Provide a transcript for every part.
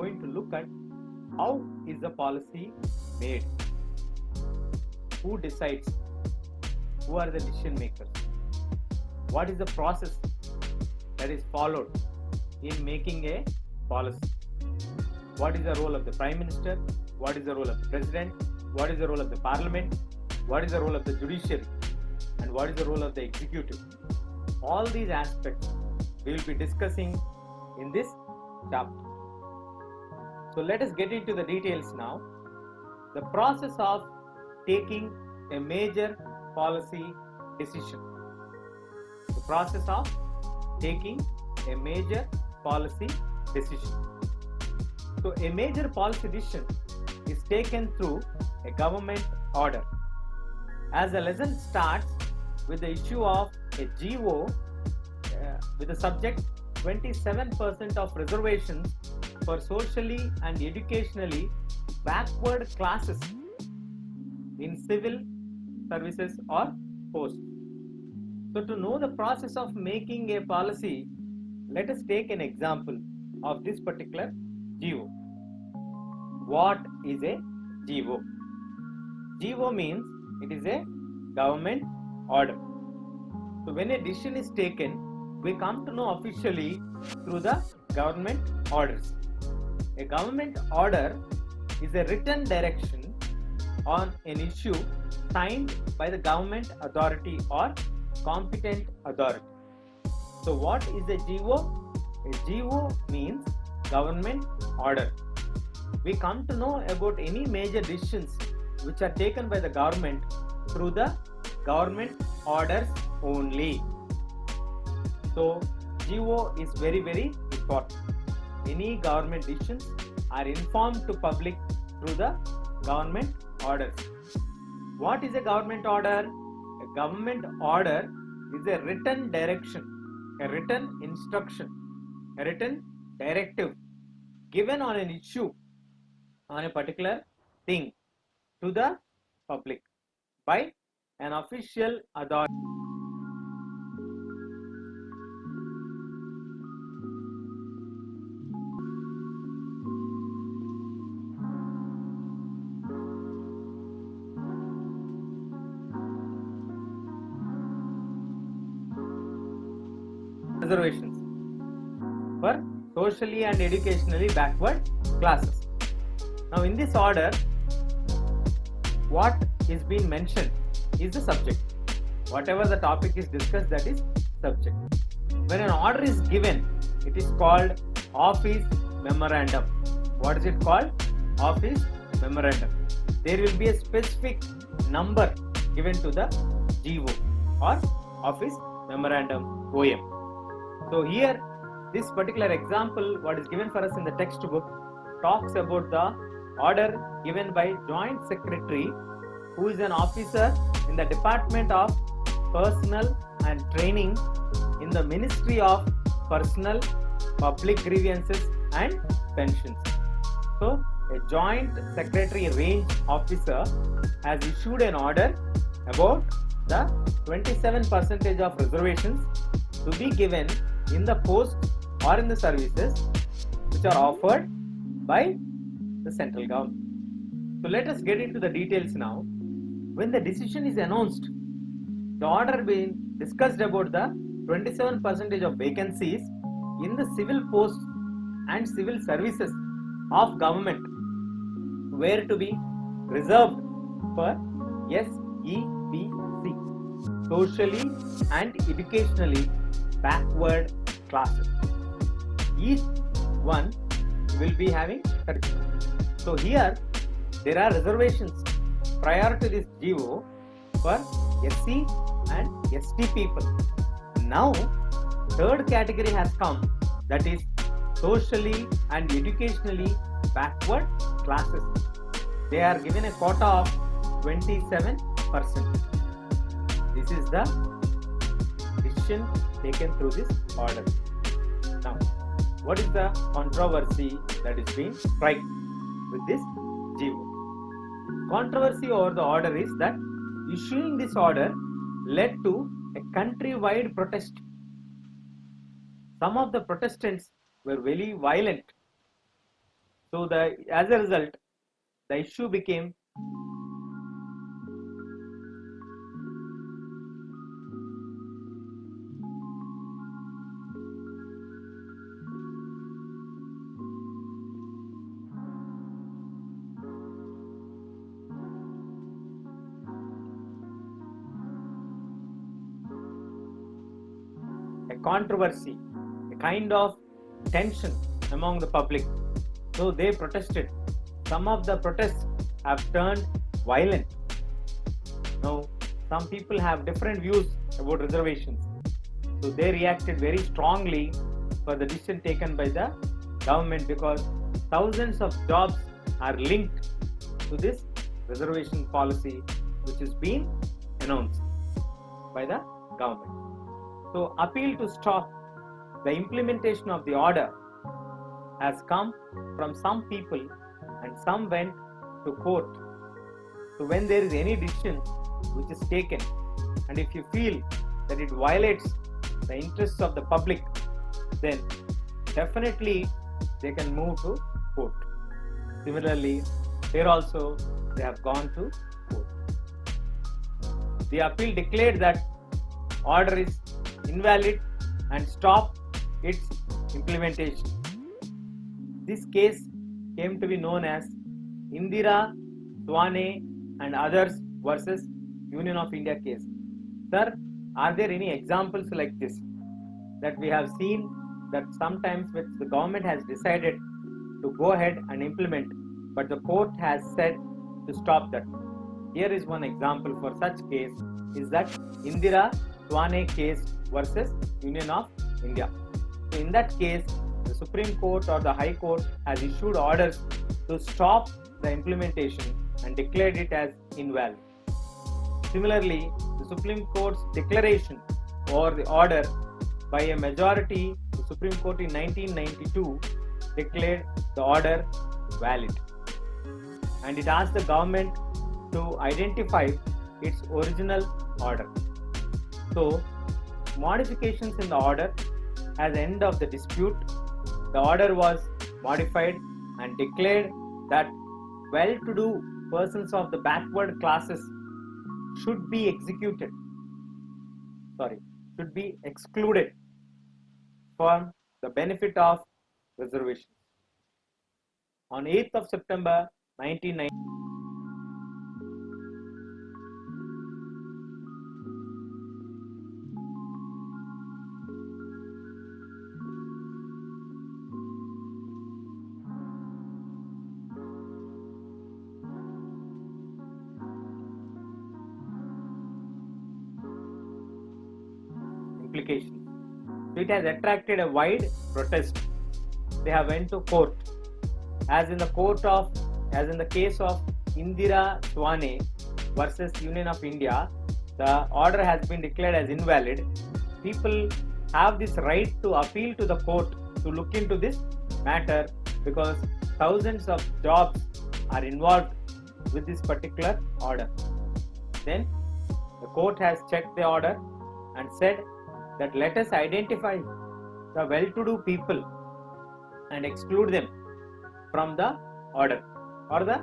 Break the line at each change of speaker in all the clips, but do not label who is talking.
going to look at how is the policy made, who decides, who are the decision makers, what is the process that is followed in making a policy, what is the role of the Prime Minister, what is the role of the President, what is the role of the Parliament, what is the role of the Judiciary, and what is the role of the Executive. All these aspects we will be discussing in this chapter. So let us get into the details now. The process of taking a major policy decision. The process of taking a major policy decision. So a major policy decision is taken through a government order. As the lesson starts with the issue of a GO with the subject 27% of reservations for socially and educationally backward classes in civil services or posts. So to know the process of making a policy, let us take an example of this particular GO. What is a GO? GO means it is a government order. So when a decision is taken, we come to know officially through the government orders. A government order is a written direction on an issue signed by the government authority or competent authority. So what is a GO? A GO means government order. We come to know about any major decisions which are taken by the government through the government orders only. So GO is very important. Any government decisions are informed to public through the government orders. What is a government order? A government order is a written direction, a written instruction, a written directive given on an issue, on a particular thing to the public by an official authority. Reservations for socially and educationally backward classes. Now in this order, what is being mentioned is the subject. Whatever the topic is discussed, that is subject. When an order is given, it is called office memorandum. What is it called? Office memorandum. There will be a specific number given to the GO or office memorandum OM. So here, this particular example, what is given for us in the textbook, talks about the order given by Joint Secretary, who is an officer in the Department of Personnel and Training in the Ministry of Personnel, Public Grievances and Pensions. So a Joint Secretary Range Officer has issued an order about the 27% of reservations to be given in the posts or in the services which are offered by the central government. So let us get into the details now. When the decision is announced, the order being discussed about the 27% of vacancies in the civil posts and civil services of government were to be reserved for SEBC, socially and educationally backward classes. Each one will be having 30. So here there are reservations prior to this GO for SC and ST people. Now third category has come, that is socially and educationally backward classes. They are given a quota of 27%. This is the decision taken through this order. Now, what is the controversy that is being tried with this GO? Controversy over the order is that issuing this order led to a country-wide protest. Some of the protestants were very violent So as a result, the issue became a controversy, a kind of tension among the public. So they protested. Some of the protests have turned violent. Now, some people have different views about reservations. So they reacted very strongly for the decision taken by the government, because thousands of jobs are linked to this reservation policy which is being announced by the government. So appeal to stop the implementation of the order has come from some people, and some went to court. So when there is any decision which is taken, and if you feel that it violates the interests of the public, then definitely they can move to court. Similarly, here also they have gone to court. The appeal declared that order is invalid and stopped its implementation. This case came to be known as Indira, Swane and others versus Union of India case. Sir, are there any examples like this that we have seen, that sometimes which the government has decided to go ahead and implement, but the court has said to stop that? Here is one example for such case, is that Indira Swane case versus Union of India. So in that case, the Supreme Court or the High Court has issued orders to stop the implementation and declared it as invalid. Similarly, the Supreme Court's declaration or the order by a majority, the Supreme Court in 1992 declared the order valid, and it asked the government to identify its original order. So, modifications in the order as end of the dispute, the order was modified and declared that well-to-do persons of the backward classes should be excluded from the benefit of reservation. On 8th of September 1990, implications. So it has attracted a wide protest. They have went to court. As in the case of Indira Swane versus Union of India, the order has been declared as invalid. People have this right to appeal to the court to look into this matter, because thousands of jobs are involved with this particular order. Then the court has checked the order and said that let us identify the well-to-do people and exclude them from the order or the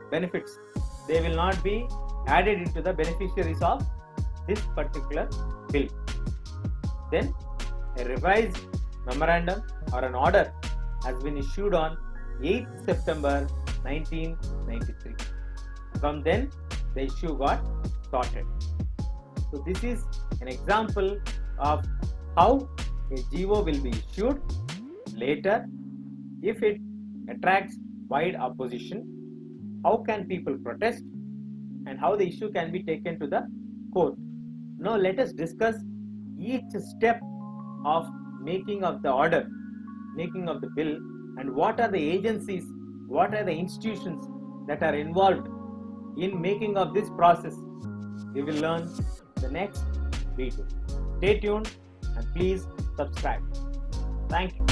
benefits. They will not be added into the beneficiaries of this particular bill. Then a revised memorandum or an order has been issued on 8th September 1993. From then, the issue got sorted. So this is an example of how a GO will be issued later. If it attracts wide opposition, how can people protest and how the issue can be taken to the court. Now let us discuss each step of making of the order, making of the bill, and what are the agencies, what are the institutions that are involved in making of this process. We will learn the next video. Stay tuned and please subscribe. Thank you.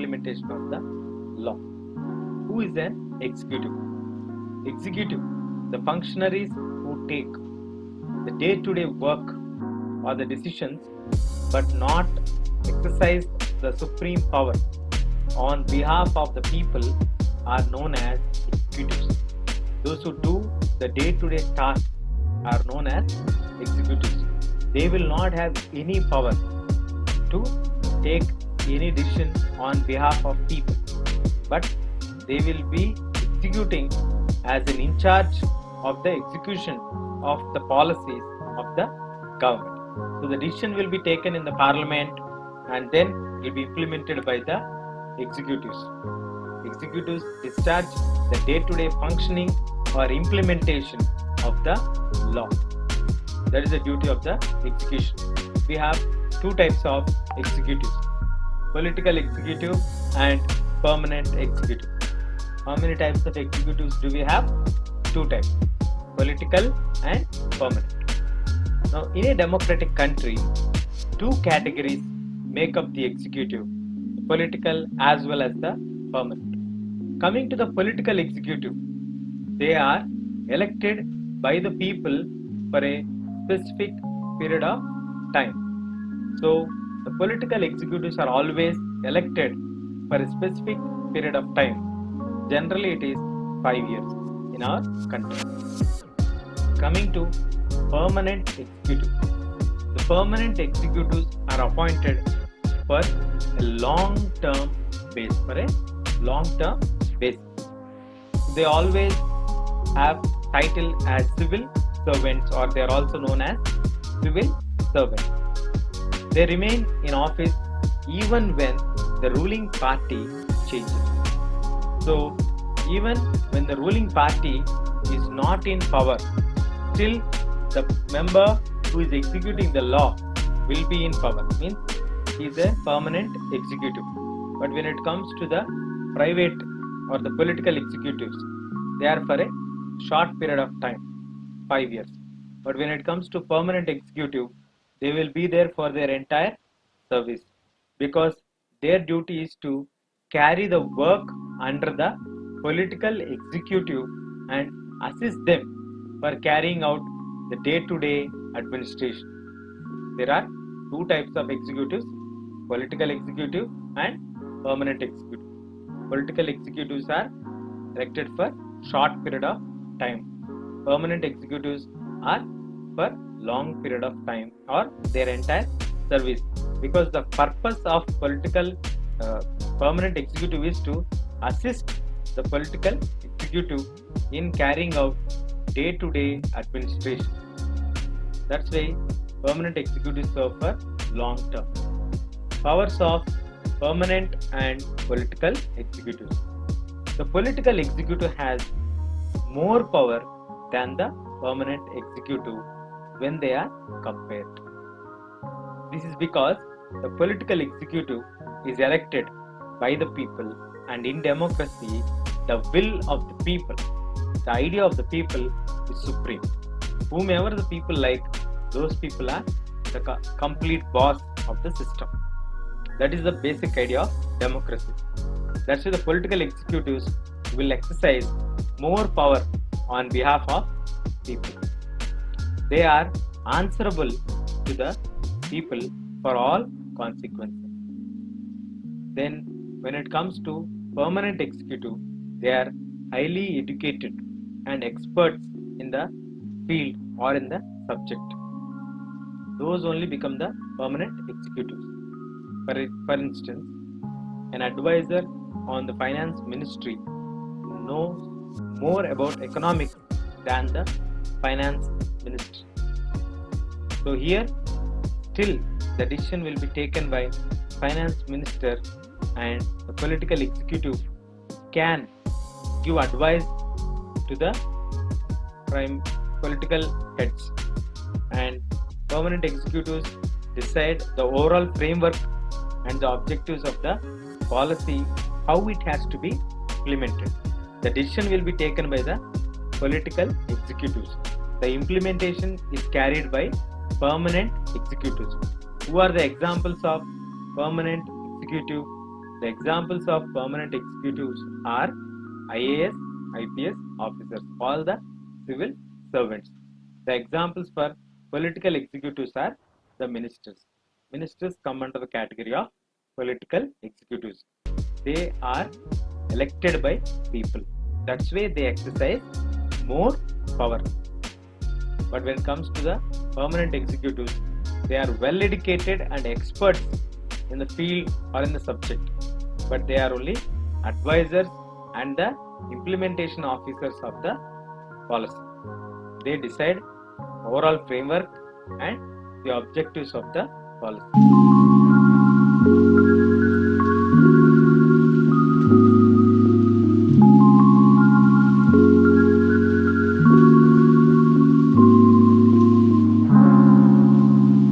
implementation of the law. Who is an executive? Executive, the functionaries who take the day-to-day work or the decisions but not exercise the supreme power on behalf of the people are known as executives. Those who do the day-to-day tasks are known as executives. They will not have any power to take any decision on behalf of people, but they will be executing as an in charge of the execution of the policies of the government. So the decision will be taken in the parliament and then will be implemented by the executives. Executives discharge the day-to-day functioning or implementation of the law. That is the duty of the execution. We have two types of executives: political executive and permanent executive. How many types of executives do we have? Two types: political and permanent. Now, in a democratic country, two categories make up the executive: the political as well as the permanent. Coming to the political executive, they are elected by the people for a specific period of time. So, the political executives are always elected for a specific period of time. Generally, it is 5 years in our country. Coming to permanent executive, the permanent executives are appointed for a long-term basis. They always have title as civil servants, or they are also known as civil servants. They remain in office even when the ruling party changes. So, even when the ruling party is not in power, still the member who is executing the law will be in power. Means he is a permanent executive. But when it comes to the private or the political executives, they are for a short period of time, 5 years. But when it comes to permanent executive, they will be there for their entire service, because their duty is to carry the work under the political executive and assist them for carrying out the day-to-day administration. There are two types of executives: political executive and permanent executive. Political executives are elected for short period of time. Permanent executives are for long period of time or their entire service, because the purpose of political permanent executive is to assist the political executive in carrying out day-to-day administration. That's why permanent executives serve for long term. Powers of permanent and political executives. The political executive has more power than the permanent executive when they are compared. This is because the political executive is elected by the people, and in democracy, the will of the people, the idea of the people is supreme. Whomever the people like, those people are the complete boss of the system. That is the basic idea of democracy. That's why the political executives will exercise more power on behalf of people. They are answerable to the people for all consequences. Then, when it comes to permanent executive, they are highly educated and experts in the field or in the subject. Those only become the permanent executives. For instance, an advisor on the finance ministry knows more about economics than the finance ministry. So here, still the decision will be taken by finance minister, and the political executive can give advice to the prime political heads, and permanent executives decide the overall framework and the objectives of the policy, how it has to be implemented. The decision will be taken by the political executives. The implementation is carried by permanent executives. Who are the examples of permanent executive? The examples of permanent executives are IAS, IPS officers, all the civil servants. The examples for political executives are the ministers. Ministers come under the category of political executives. They are elected by people. That's why they exercise more power. But when it comes to the permanent executives, they are well educated and experts in the field or in the subject, but they are only advisors and the implementation officers of the policy. They decide overall framework and the objectives of the policy.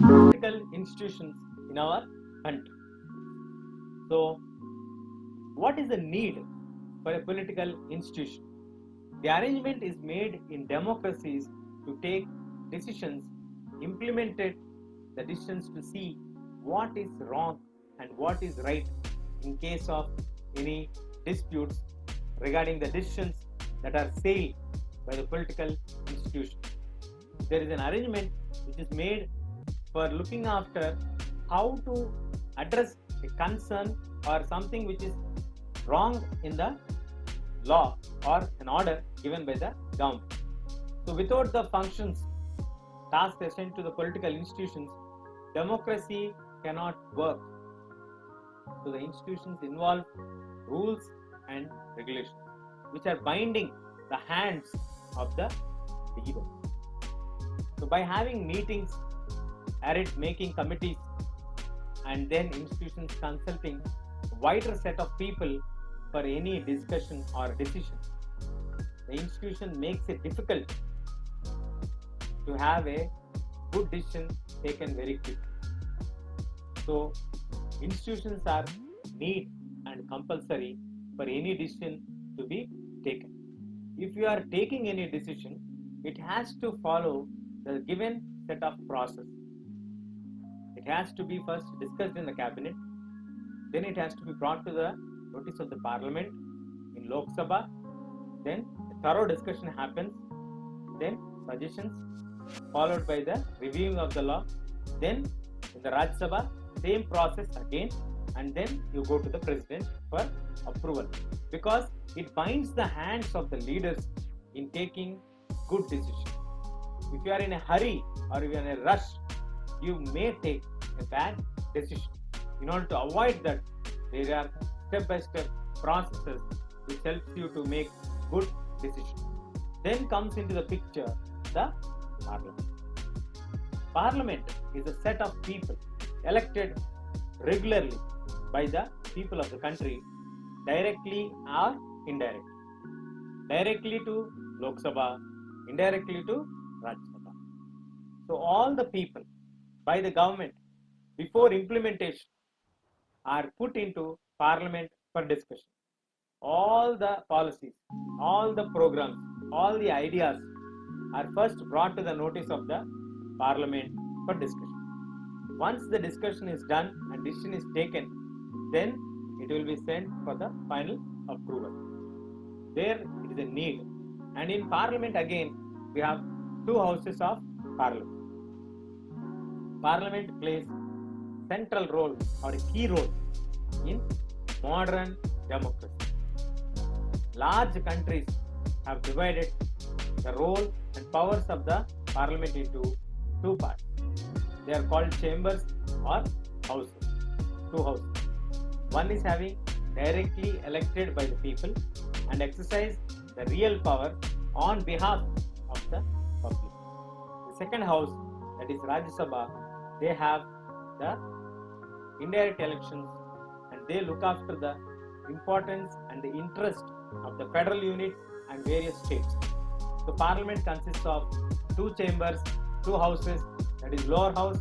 Political institutions in our country. So, what is the need for a political institution? The arrangement is made in democracies to take decisions, implemented the decisions to see what is wrong and what is right in case of any disputes regarding the decisions that are sailed by the political institution. There is an arrangement which is made for looking after how to address a concern or something which is wrong in the law or an order given by the government. So without the functions, tasks assigned to the political institutions, democracy cannot work. So the institutions involve rules and regulations which are binding the hands of the leader. So by having meetings, making committees, and then institutions consulting a wider set of people for any discussion or decision, the institution makes it difficult to have a good decision taken very quickly. So institutions are need and compulsory for any decision to be taken. If you are taking any decision, it has to follow the given set of process. It has to be first discussed in the cabinet, then it has to be brought to the notice of the parliament in Lok Sabha, then a thorough discussion happens, then suggestions followed by the reviewing of the law, then in the Rajya Sabha, same process again, and then you go to the president for approval, because it binds the hands of the leaders in taking good decisions. If you are in a hurry or if you are in a rush, you may take a bad decision. In order to avoid that, there are step-by-step processes which helps you to make good decisions. Then comes into the picture the parliament. Parliament is a set of people elected regularly by the people of the country, directly or indirectly. Directly to Lok Sabha, indirectly to Rajya Sabha. So all the people by the government before implementation are put into parliament for discussion. All the policies, all the programs, all the ideas are first brought to the notice of the parliament for discussion. Once the discussion is done and decision is taken, then it will be sent for the final approval. There it is a need. And in parliament again, we have two houses of parliament. Parliament plays central role or a key role in modern democracy. Large countries have divided the role and powers of the parliament into two parts. They are called chambers or houses. Two houses. One is having directly elected by the people and exercise the real power on behalf of the public. The second house, that is Rajya Sabha, they have the indirect elections and they look after the importance and the interest of the federal units and various states. So parliament consists of two chambers, two houses, that is lower house,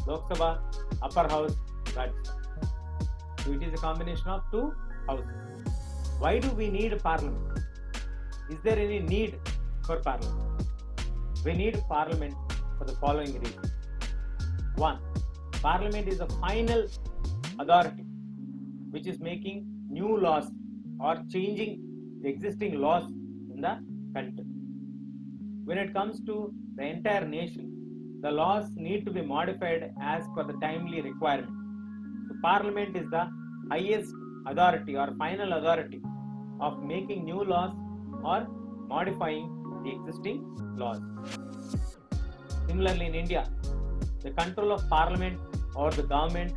Lok Sabha, upper house, Rajya Sabha. So it is a combination of two houses. Why do we need a parliament? Is there any need for parliament? We need parliament for the following reasons. One, parliament is a final authority which is making new laws or changing the existing laws in the country. When it comes to the entire nation, the laws need to be modified as per the timely requirement. So Parliament is the highest authority or final authority of making new laws or modifying the existing laws. Similarly, in India, the control of Parliament or the government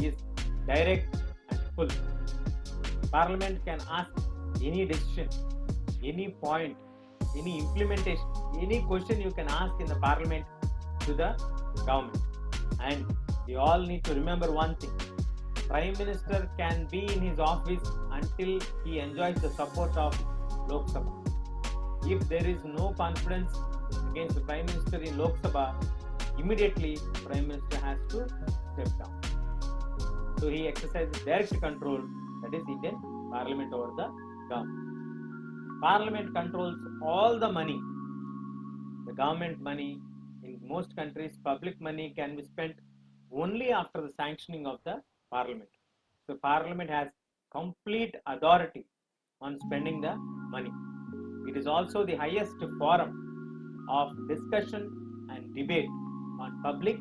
is direct and full. Parliament can ask any decision, any point, any implementation, any question you can ask in the Parliament to the government. And we all need to remember one thing: Prime Minister can be in his office until he enjoys the support of Lok Sabha. If there is no confidence against the Prime Minister in Lok Sabha, immediately Prime Minister has to step down. So he exercises direct control, that is Indian Parliament over the government. Parliament controls all the money, the government money. In most countries, public money can be spent only after the sanctioning of the Parliament. So Parliament has complete authority on spending the money. It is also the highest forum of discussion and debate on public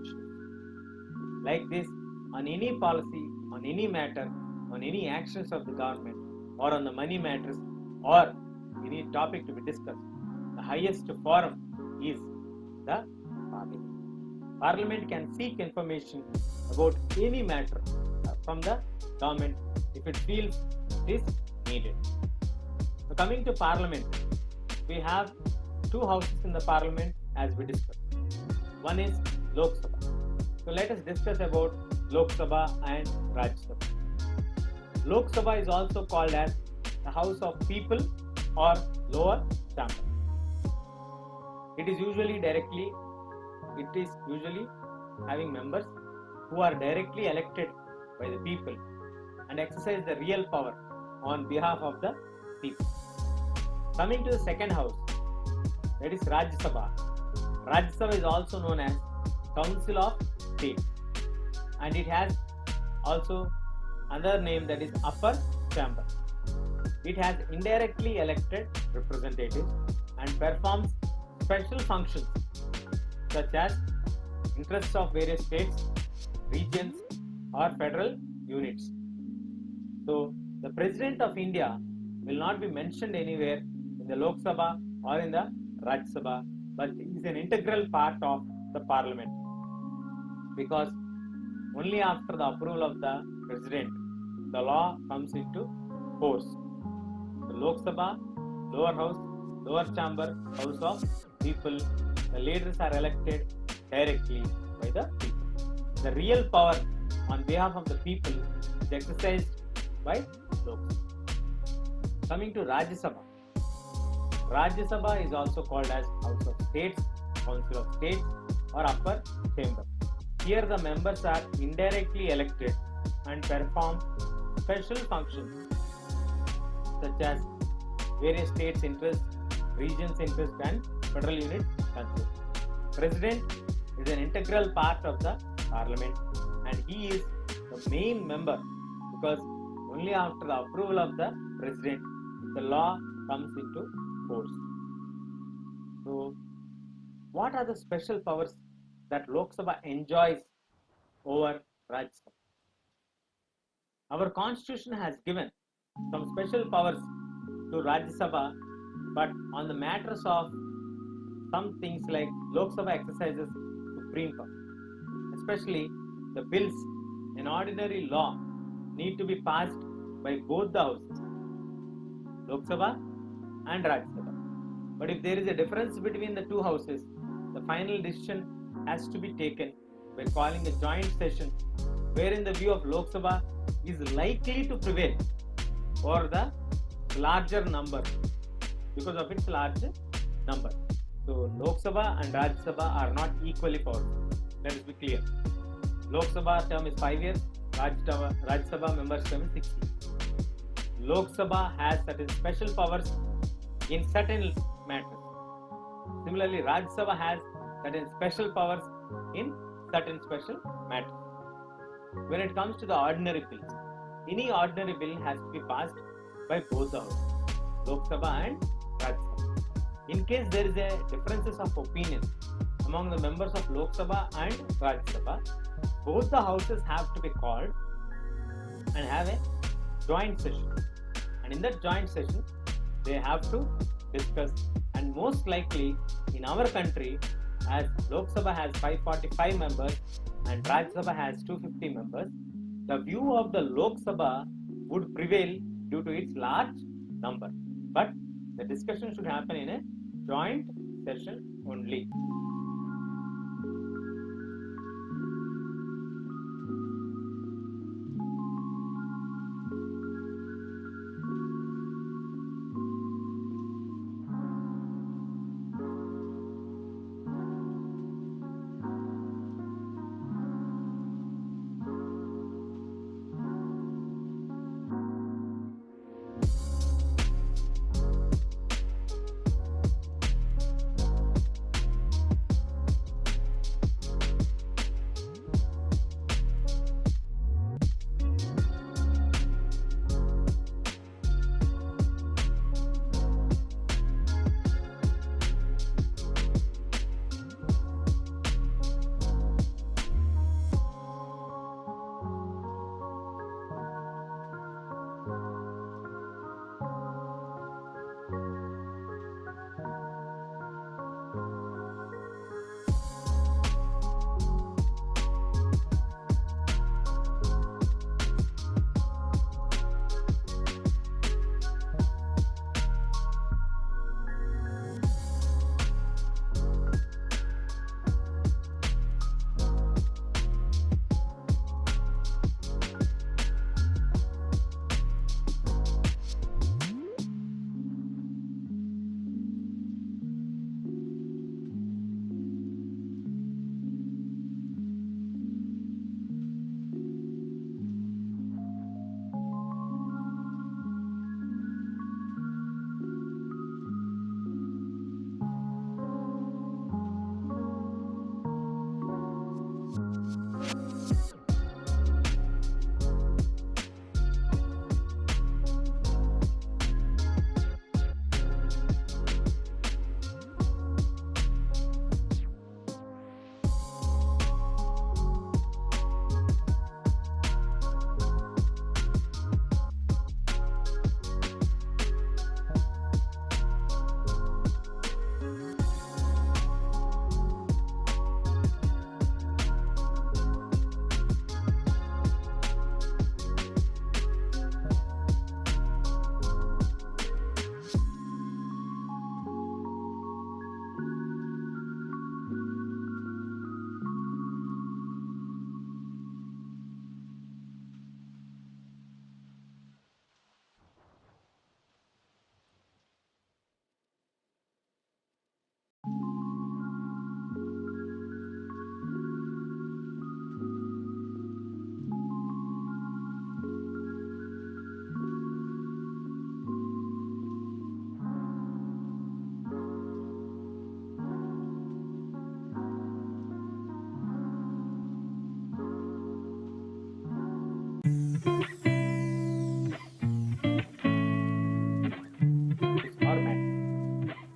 issues. Like this, on any policy, on any matter, on any actions of the government, or on the money matters, or any topic to be discussed, the highest forum is the Parliament. Parliament can seek information about any matter from the government if it feels it is needed. So coming to Parliament, we have two houses in the Parliament as we discussed. One is Lok Sabha. So let us discuss about Lok Sabha and Rajya Sabha. Lok Sabha is also called as the House of People or lower chamber. It is usually having members who are directly elected by the people and exercise the real power on behalf of the people. Coming to the second house, that is Rajya Sabha. Rajya Sabha is also known as Council of State, and it has also another name, that is Upper Chamber. It has indirectly elected representatives and performs special functions such as interests of various states, regions, or federal units. So the President of India will not be mentioned anywhere in the Lok Sabha or in the Rajya Sabha, but is an integral part of the Parliament, because only after the approval of the President the law comes into force. The Lok Sabha, lower house, lower chamber, house of people, the leaders are elected directly by the people. The real power on behalf of the people is exercised by Lok Sabha. Coming to Rajya Sabha. Rajya Sabha is also called as House of States, Council of States, or Upper Chamber. Here the members are indirectly elected and perform special functions such as various states' interests, regions' interests, and federal units' concerns. President is an integral part of the Parliament, and he is the main member, because only after the approval of the President the law comes into force. So, what are the special powers that Lok Sabha enjoys over Rajya Sabha? Our constitution has given some special powers to Rajya Sabha, but on the matters of some things like Lok Sabha exercises supreme power, especially the bills in ordinary law need to be passed by both the houses, Lok Sabha and Rajya Sabha. But if there is a difference between the two houses, the final decision has to be taken by calling a joint session, wherein the view of Lok Sabha is likely to prevail over the larger number because of its larger number. So Lok Sabha and Rajya Sabha are not equally powerful. Let us be clear. Lok Sabha term is 5 years, Rajya Sabha members term is 6 years. Lok Sabha has certain special powers in certain matters. Similarly, Rajya Sabha has certain special powers in certain special matters. When it comes to the ordinary bills, any ordinary bill has to be passed by both the houses, Lok Sabha and Rajya Sabha. In case there is a differences of opinion among the members of Lok Sabha and Rajya Sabha, both the houses have to be called and have a joint session. And in that joint session, they have to discuss. And most likely in our country, as Lok Sabha has 545 members and Rajya Sabha has 250 members, the view of the Lok Sabha would prevail due to its large number. But the discussion should happen in a joint session only.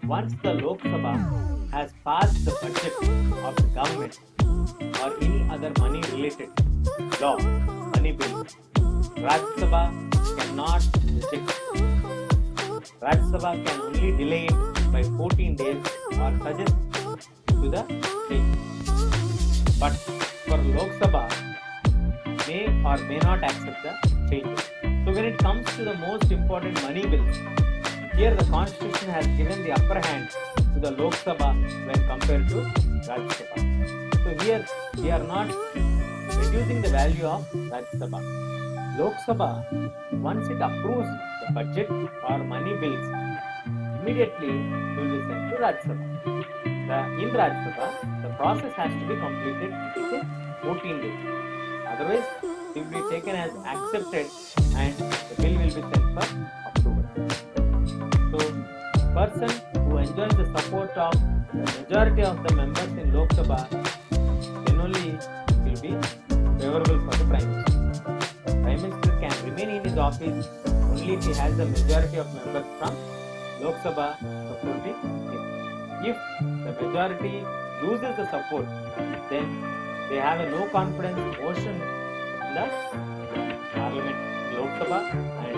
Once the Lok Sabha has passed the budget of the government or any other money related law, money bill, Rajya Sabha cannot reject it. Rajya Sabha can only delay it by 14 days or suggest to the state. But for Lok Sabha, may or may not accept the changes. So when it comes to the most important money bills, here the constitution has given the upper hand to the Lok Sabha when compared to Rajya Sabha. So here we are not reducing the value of Rajya Sabha. Lok Sabha, once it approves the budget or money bills, immediately it will be sent to Rajya Sabha. In Rajya Sabha, the process has to be completed within 14 days. Otherwise, it will be taken as accepted and the bill will be sent for approval. So, person who enjoys the support of the majority of the members in Lok Sabha generally will be favorable for the Prime Minister. Prime Minister can remain office only if he has the majority of members from Lok Sabha supporting him. If the majority loses the support, then they have a no confidence motion in the Parliament, Lok Sabha, and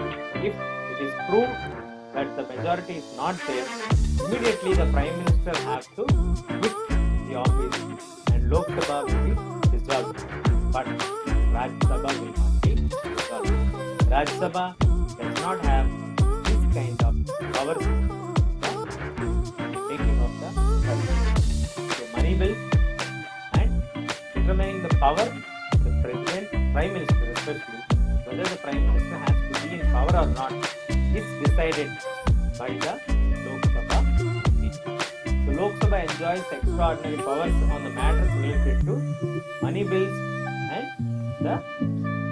if it is proved that the majority is not there, immediately the Prime Minister has to quit the office and Lok Sabha will be dissolved. But Raj Sabha will not be dissolved. Raj Sabha does not have this kind of powers taking of the budget. So money bills and determining the power of the President, Prime Minister especially, whether the Prime Minister has to be in power or not, is decided by the Lok Sabha meeting. So Lok Sabha enjoys extraordinary powers on the matters related to money bills, and the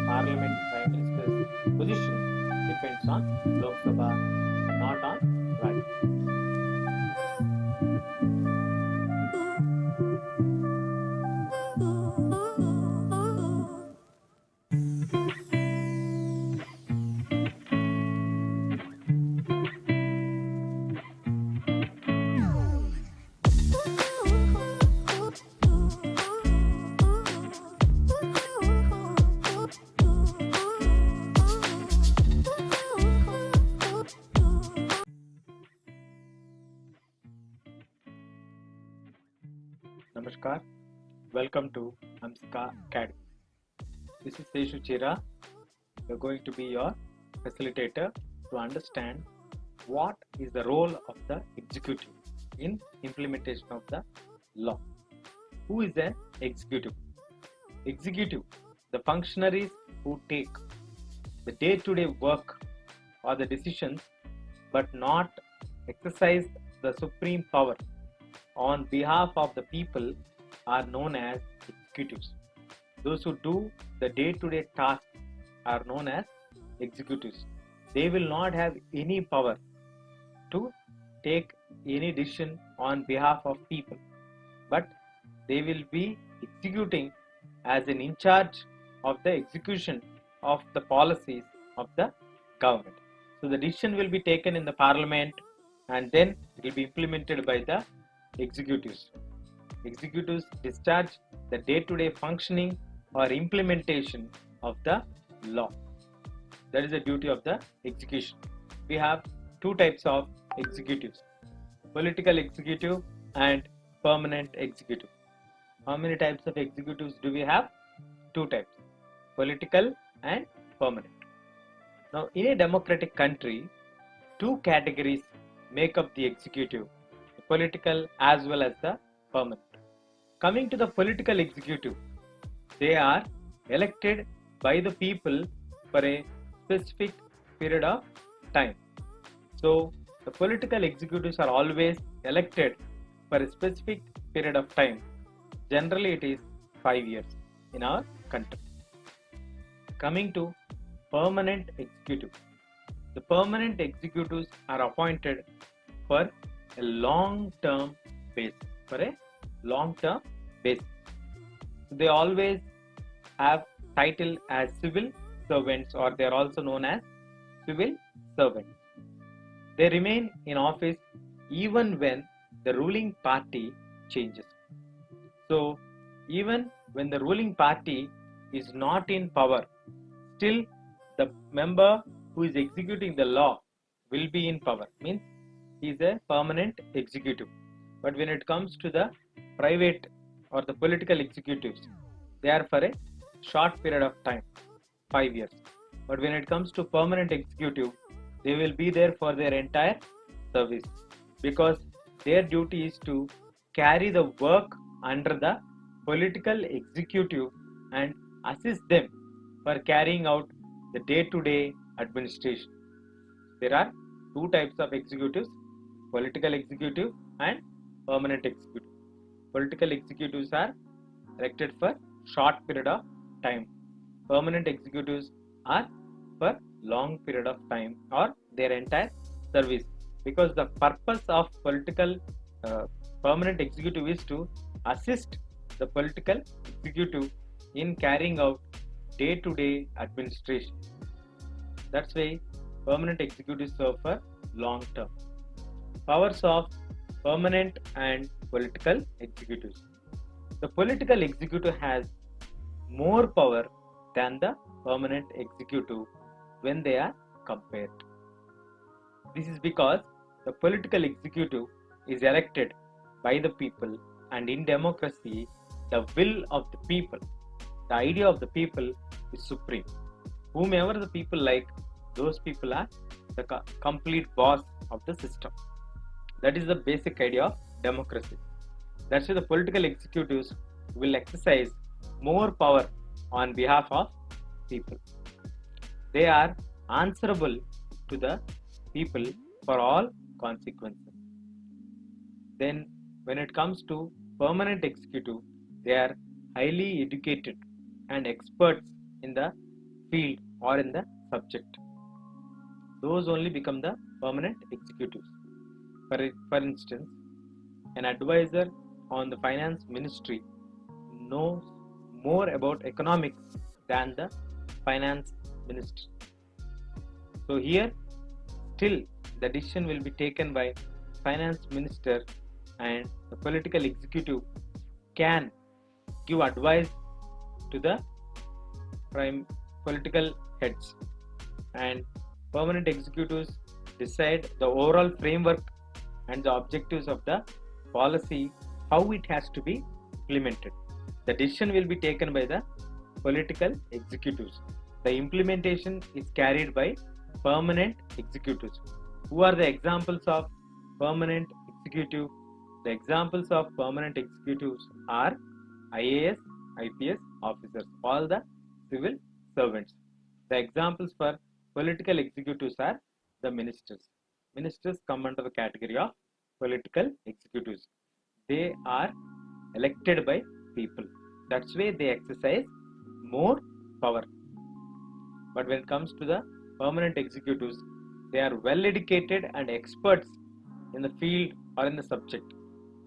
Parliament Prime Minister's position depends on Lok Sabha, not on Rajya Sabha. Namaskar, welcome to Amska Academy. This is Seshu Chira. We are going to be your facilitator to understand what is the role of the executive in implementation of the law. Who is the executive? Executive, the functionaries who take the day-to-day work or the decisions but not exercise the supreme power on behalf of the people are known as executives. Those who do the day-to-day tasks are known as executives. They will not have any power to take any decision on behalf of people, but they will be executing as an in charge of the execution of the policies of the government. So the decision will be taken in the parliament and then it will be implemented by the executives. Executives discharge the day-to-day functioning or implementation of the law. That is the duty of the execution. We have two types of executives: political executive and permanent executive. How many types of executives do we have? Two types: political and permanent. Now, in a democratic country, two categories make up the executive: the political as well as the permanent. Coming to the political executive, they are elected by the people for a specific period of time. So, the political executives are always elected for a specific period of time. Generally, it is 5 years in our country. Coming to permanent executive, the permanent executives are appointed for a long-term basis. They always have title as civil servants, or they are also known as civil servants. They remain in office even when the ruling party changes. So even when the ruling party is not in power, still the member who is executing the law will be in power. Means he is a permanent executive. But when it comes to the private or the political executives, they are for a short period of time, 5 years. But when it comes to permanent executive, they will be there for their entire service, because their duty is to carry the work under the political executive and assist them for carrying out the day-to-day administration. There are two types of executives: political executive and permanent executive. Political executives are elected for short period of time. Permanent executives are for long period of time or their entire service, because the purpose of political permanent executive is to assist the political executive in carrying out day-to-day administration. That's why permanent executives serve for long term. Powers of permanent and political executives. The political executive has more power than the permanent executive when they are compared. This is because the political executive is elected by the people, and in democracy, the will of the people, the idea of the people is supreme. Whomever the people like, those people are the complete boss of the system. That is the basic idea of democracy. That's why the political executives will exercise more power on behalf of people. They are answerable to the people for all consequences. Then, when it comes to permanent executive, they are highly educated and experts in the field or in the subject. Those only become the permanent executives. For instance, an advisor on the finance ministry knows more about economics than the finance minister. So here, still the decision will be taken by finance minister, and the political executive can give advice to the prime political heads, and permanent executives decide the overall framework and the objectives of the policy, how it has to be implemented. The decision will be taken by the political executives. The implementation is carried by permanent executives. Who are the examples of permanent executive? The examples of permanent executives are IAS, IPS officers, all the civil servants. The examples for political executives are the ministers. Ministers come under the category of political executives. They are elected by people. That's why they exercise more power. But when it comes to the permanent executives, they are well educated and experts in the field or in the subject,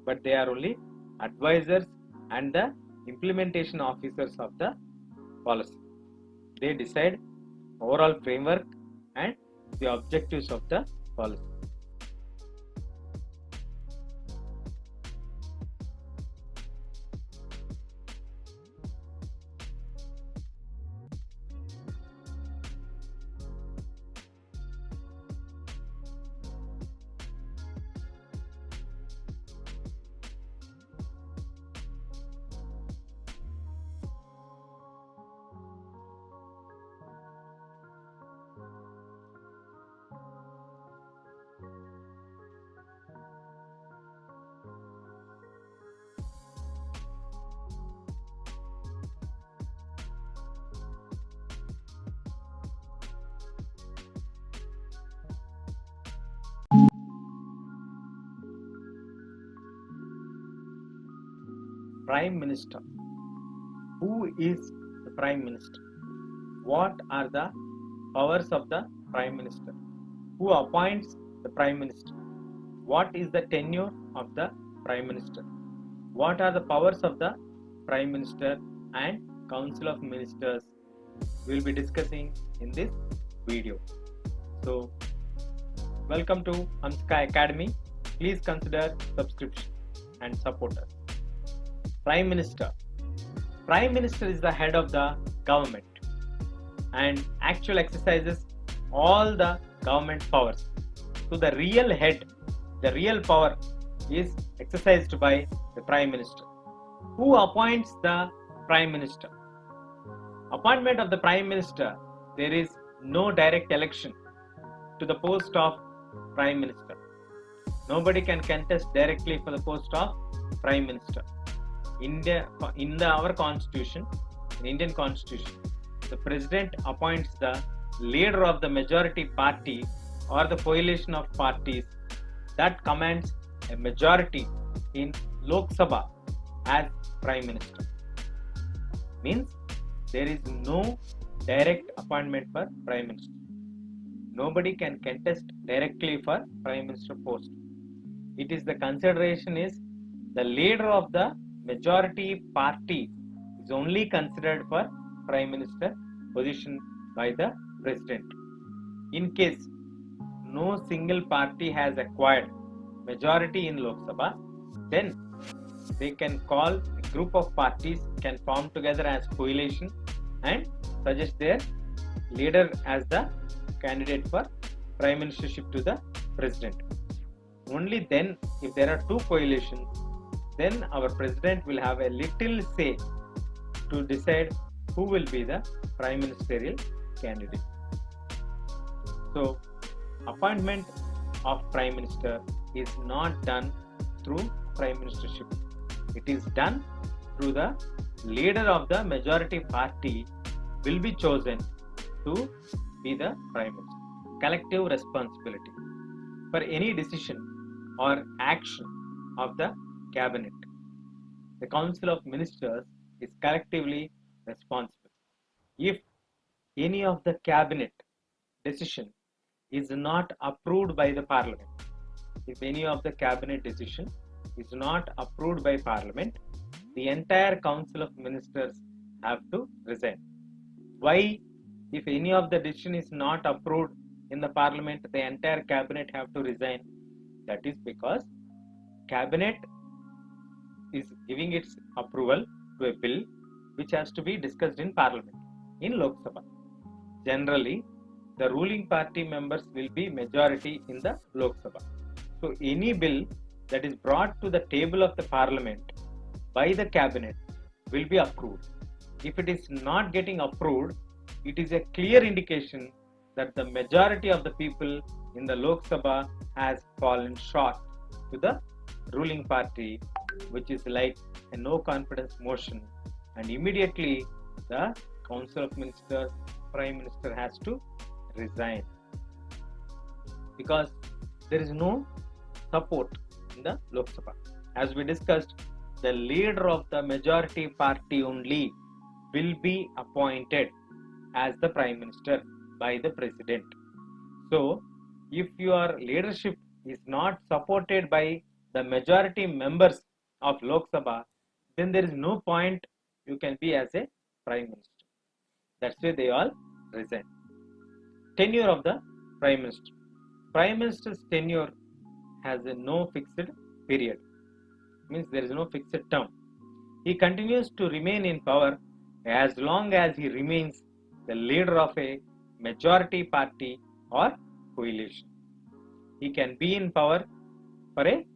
but they are only advisors and the implementation officers of the policy. They decide overall framework and the objectives of the policy. Prime Minister. Who is the Prime Minister? What are the powers of the Prime Minister? Who appoints the Prime Minister? What is the tenure of the Prime Minister? What are the powers of the Prime Minister and Council of Ministers? We will be discussing in this video. So, welcome to Amska Academy. Please consider subscription and support us. Prime Minister. Prime Minister is the head of the government and actually exercises all the government powers. So the real head, the real power is exercised by the Prime Minister. Who appoints the Prime Minister? Appointment of the Prime Minister, there is no direct election to the post of Prime Minister. Nobody can contest directly for the post of Prime Minister. Our constitution, in Indian constitution, the president appoints the leader of the majority party or the coalition of parties that commands a majority in Lok Sabha as Prime Minister. Means there is no direct appointment for Prime Minister. Nobody can contest directly for Prime Minister post. It is the consideration is the leader of the majority party is only considered for Prime Minister position by the President. In case no single party has acquired majority in Lok Sabha, then they can call a group of parties, can form together as coalition and suggest their leader as the candidate for prime ministership to the president. Only then, if there are two coalitions, then our president will have a little say to decide who will be the prime ministerial candidate. So, appointment of prime minister is not done through prime ministership. It is done through the leader of the majority party will be chosen to be the prime minister. Collective responsibility for any decision or action of the cabinet. The council of ministers is collectively responsible. If any of the cabinet decision is not approved by the parliament, if any of the cabinet decision is not approved by parliament, the entire council of ministers have to resign. Why? If any of the decision is not approved in the parliament, the entire cabinet have to resign. That is because cabinet is giving its approval to a bill which has to be discussed in parliament, in Lok Sabha. Generally, the ruling party members will be majority in the Lok Sabha. So any bill that is brought to the table of the parliament by the cabinet will be approved. If it is not getting approved, it is a clear indication that the majority of the people in the Lok Sabha has fallen short to the ruling party, which is like a no confidence motion, and immediately the council of ministers, prime minister has to resign because there is no support in the Lok Sabha. As we discussed, the leader of the majority party only will be appointed as the prime minister by the president. So, if your leadership is not supported by the majority members of Lok Sabha, then there is no point you can be as a prime minister. That's why they all resign. Tenure of the prime minister. Prime minister's tenure has no fixed period. Means there is no fixed term. He continues to remain in power as long as he remains the leader of a majority party or coalition. He can be in power for a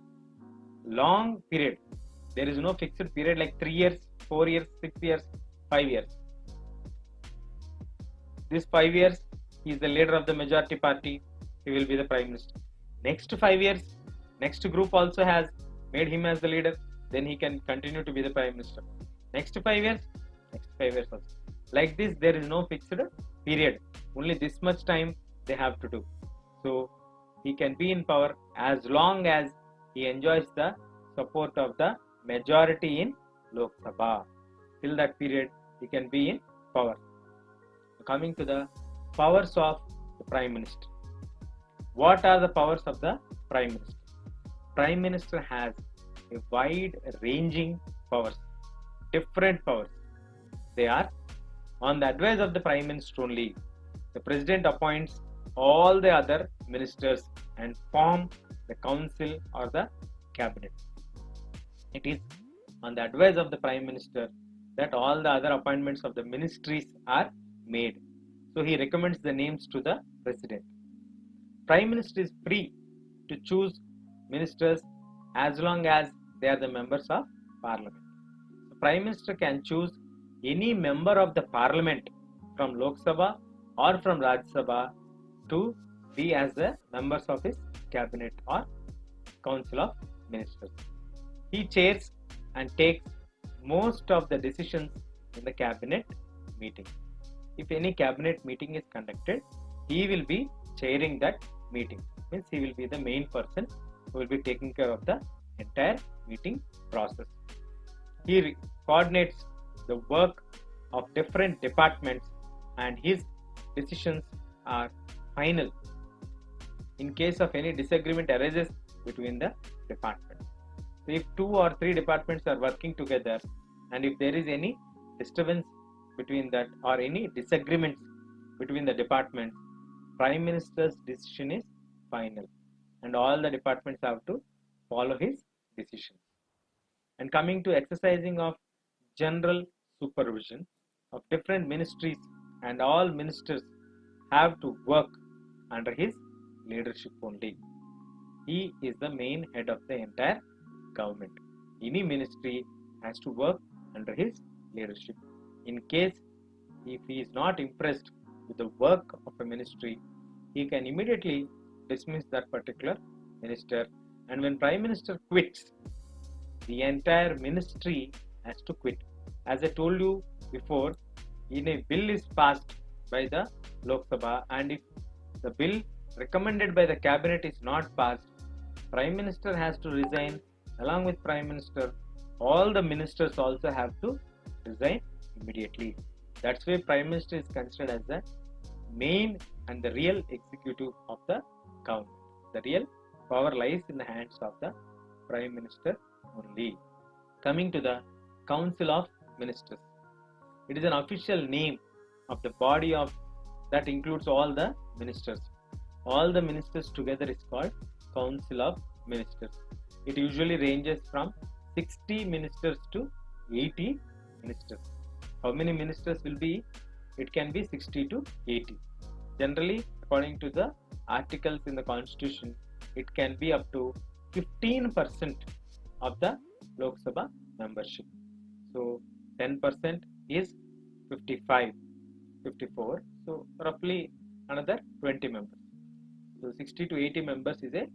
long period. There is no fixed period like 3 years, 4 years, 6 years, 5 years. This 5 years, he is the leader of the majority party, he will be the prime minister. Next 5 years, next group also has made him as the leader, then he can continue to be the prime minister. Next 5 years, next 5 years also. Like this, there is no fixed period. Only this much time they have to do. So, he can be in power as long as he enjoys the support of the majority in Lok Sabha. Till that period, he can be in power. Coming to the powers of the prime minister. What are the powers of the prime minister? Prime minister has a wide ranging powers, different powers. They are on the advice of the prime minister only. The president appoints all the other ministers and form the council or the cabinet. It is on the advice of the prime minister that all the other appointments of the ministries are made. So he recommends the names to the president. Prime minister is free to choose ministers as long as they are the members of parliament. The prime minister can choose any member of the parliament from Lok Sabha or from Rajya Sabha to be as the members of his cabinet or council of ministers. He chairs and takes most of the decisions in the cabinet meeting. If any cabinet meeting is conducted, he will be chairing that meeting. Means he will be the main person who will be taking care of the entire meeting process. He coordinates the work of different departments and his decisions are final in case of any disagreement arises between the departments. So if 2 or 3 departments are working together and if there is any disturbance between that or any disagreements between the departments, Prime Minister's decision is final, and all the departments have to follow his decisions. And coming to exercising of general supervision of different ministries, and all ministers have to work under his leadership only. He is the main head of the entire government. Any ministry has to work under his leadership. In case if he is not impressed with the work of a ministry, he can immediately dismiss that particular minister. And when Prime Minister quits, the entire ministry has to quit. As I told you before, in a bill is passed by the Lok Sabha, and if the bill recommended by the cabinet is not passed, Prime Minister has to resign. Along with Prime Minister, all the ministers also have to resign immediately. That's why Prime Minister is considered as the main and the real executive of the government. The real power lies in the hands of the Prime Minister only. Coming to the Council of Ministers, it is an official name of the body of that includes all the ministers. All the ministers together is called Council of Ministers. It usually ranges from 60 ministers to 80 ministers. How many ministers will be? It can be 60 to 80. Generally, according to the articles in the Constitution, it can be up to 15% of the Lok Sabha membership. So 10% is 55, 54. So roughly another 20 members. So 60 to 80 members is a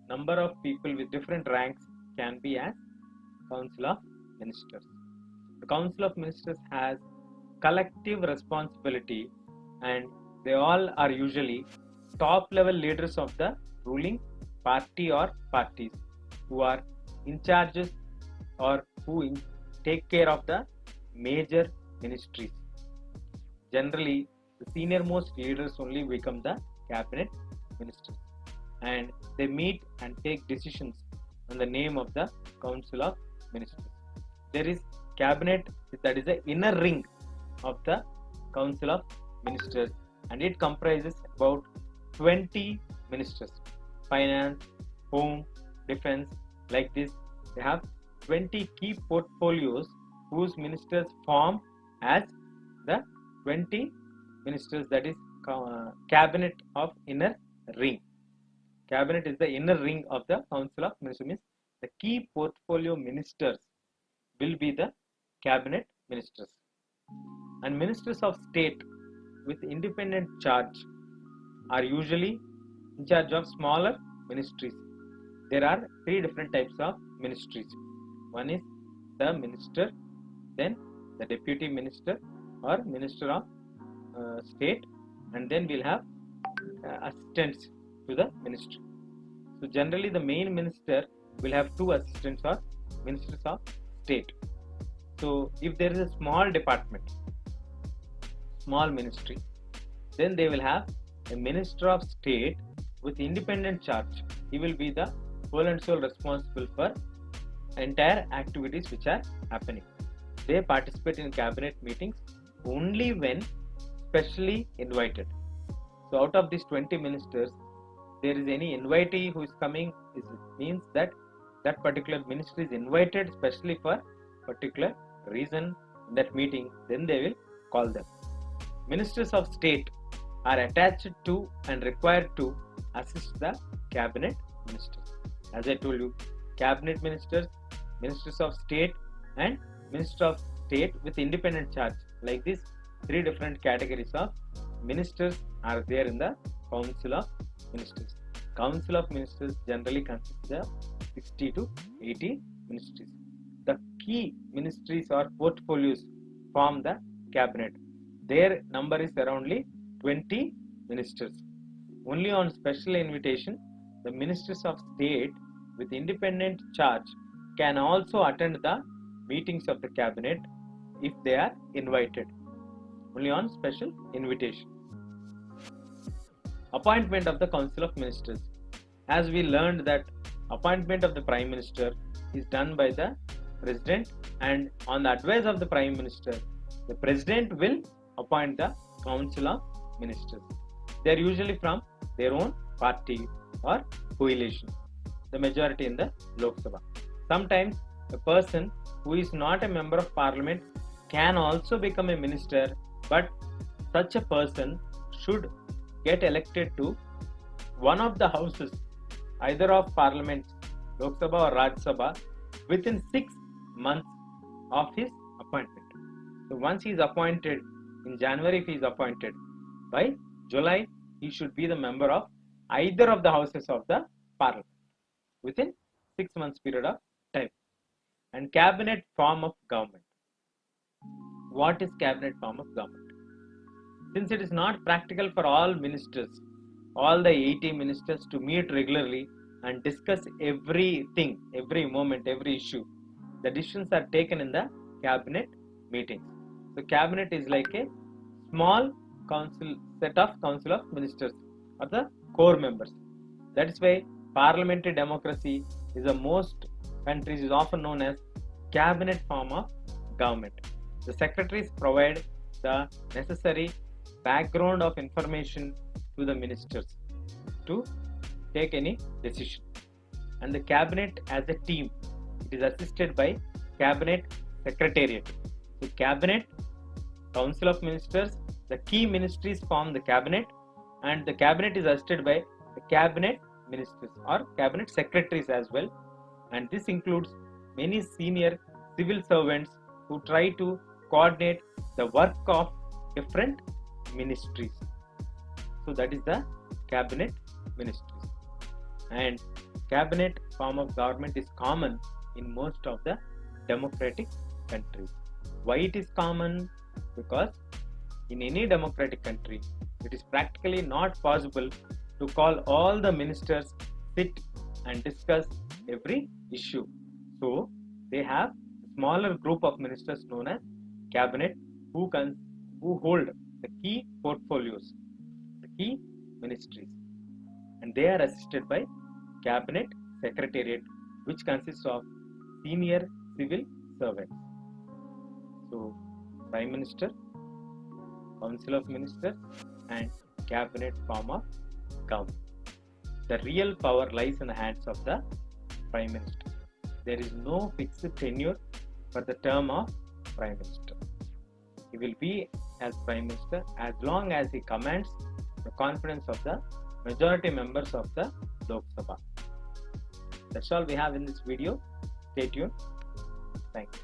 number of people with different ranks can be as Council of Ministers. The Council of Ministers has collective responsibility, and they all are usually top level leaders of the ruling party or parties who are in charges or who take care of the major ministries. Generally, the senior most leaders only become the cabinet ministers, and they meet and take decisions on the name of the Council of Ministers. There is cabinet, that is the inner ring of the Council of Ministers, and it comprises about 20 ministers. Finance, Home, Defense, like this. They have 20 key portfolios whose ministers form as the 20 ministers, that is cabinet of inner ring. Cabinet is the inner ring of the Council of Ministers, means the key portfolio ministers will be the cabinet ministers. And ministers of state with independent charge are usually in charge of smaller ministries. There are three different types of ministries. One is the minister, then the deputy minister or minister of state, and then we'll have assistants to the ministry. So generally the main minister will have two assistants or ministers of state. So if there is a small department, small ministry, then they will have a minister of state with independent charge. He will be the whole and sole responsible for entire activities which are happening. They participate in cabinet meetings only when specially invited. So out of these 20 ministers, there is any invitee who is coming, it means that that particular ministry is invited specially for particular reason in that meeting, then they will call them. Ministers of state are attached to and required to assist the cabinet ministers. As I told you, cabinet ministers, ministers of state, and minister of state with independent charge. Like this, three different categories of ministers are there in the Council of Ministers. Council of Ministers generally consists of 60 to 80 ministries. The key ministries or portfolios form the cabinet. Their number is around 20 ministers. Only on special invitation, the ministers of state with independent charge can also attend the meetings of the cabinet if they are invited. Only on special invitation. Appointment of the Council of Ministers. As we learned that appointment of the Prime Minister is done by the President, and on the advice of the Prime Minister, the President will appoint the Council of Ministers. They are usually from their own party or coalition, the majority in the Lok Sabha. Sometimes a person who is not a member of parliament can also become a minister, but such a person should get elected to one of the houses, either of parliament, Lok Sabha or Rajya Sabha, within 6 months of his appointment. So once he is appointed in January, if he is appointed, by July he should be the member of either of the houses of the parliament within 6 months period of time. And cabinet form of government. What is cabinet form of government? Since it is not practical for all ministers, all the 80 ministers to meet regularly and discuss everything, every moment, every issue, the decisions are taken in the cabinet meetings. So cabinet is like a small set of council of ministers or the core members. That is why parliamentary democracy is the most countries is often known as cabinet form of government. The secretaries provide the necessary background of information to the ministers to take any decision. And the cabinet as a team, it is assisted by cabinet secretariat. So cabinet, council of ministers, the key ministries form the cabinet, and the cabinet is assisted by the cabinet ministers or cabinet secretaries as well. And this includes many senior civil servants who try to coordinate the work of different ministries. So that is the cabinet ministries. And cabinet form of government is common in most of the democratic countries. Why it is common? Because in any democratic country, it is practically not possible to call all the ministers, sit and discuss every issue. So they have a smaller group of ministers known as cabinet who hold the key portfolios, the key ministries, and they are assisted by cabinet secretariat, which consists of senior civil servants. So prime minister, council of ministers, and cabinet form of government. The real power lies in the hands of the prime minister. There is no fixed tenure for the term of prime minister. He will be as prime minister as long as he commands the confidence of the majority members of the Lok Sabha. That's all we have in this video. Stay tuned. Thank you.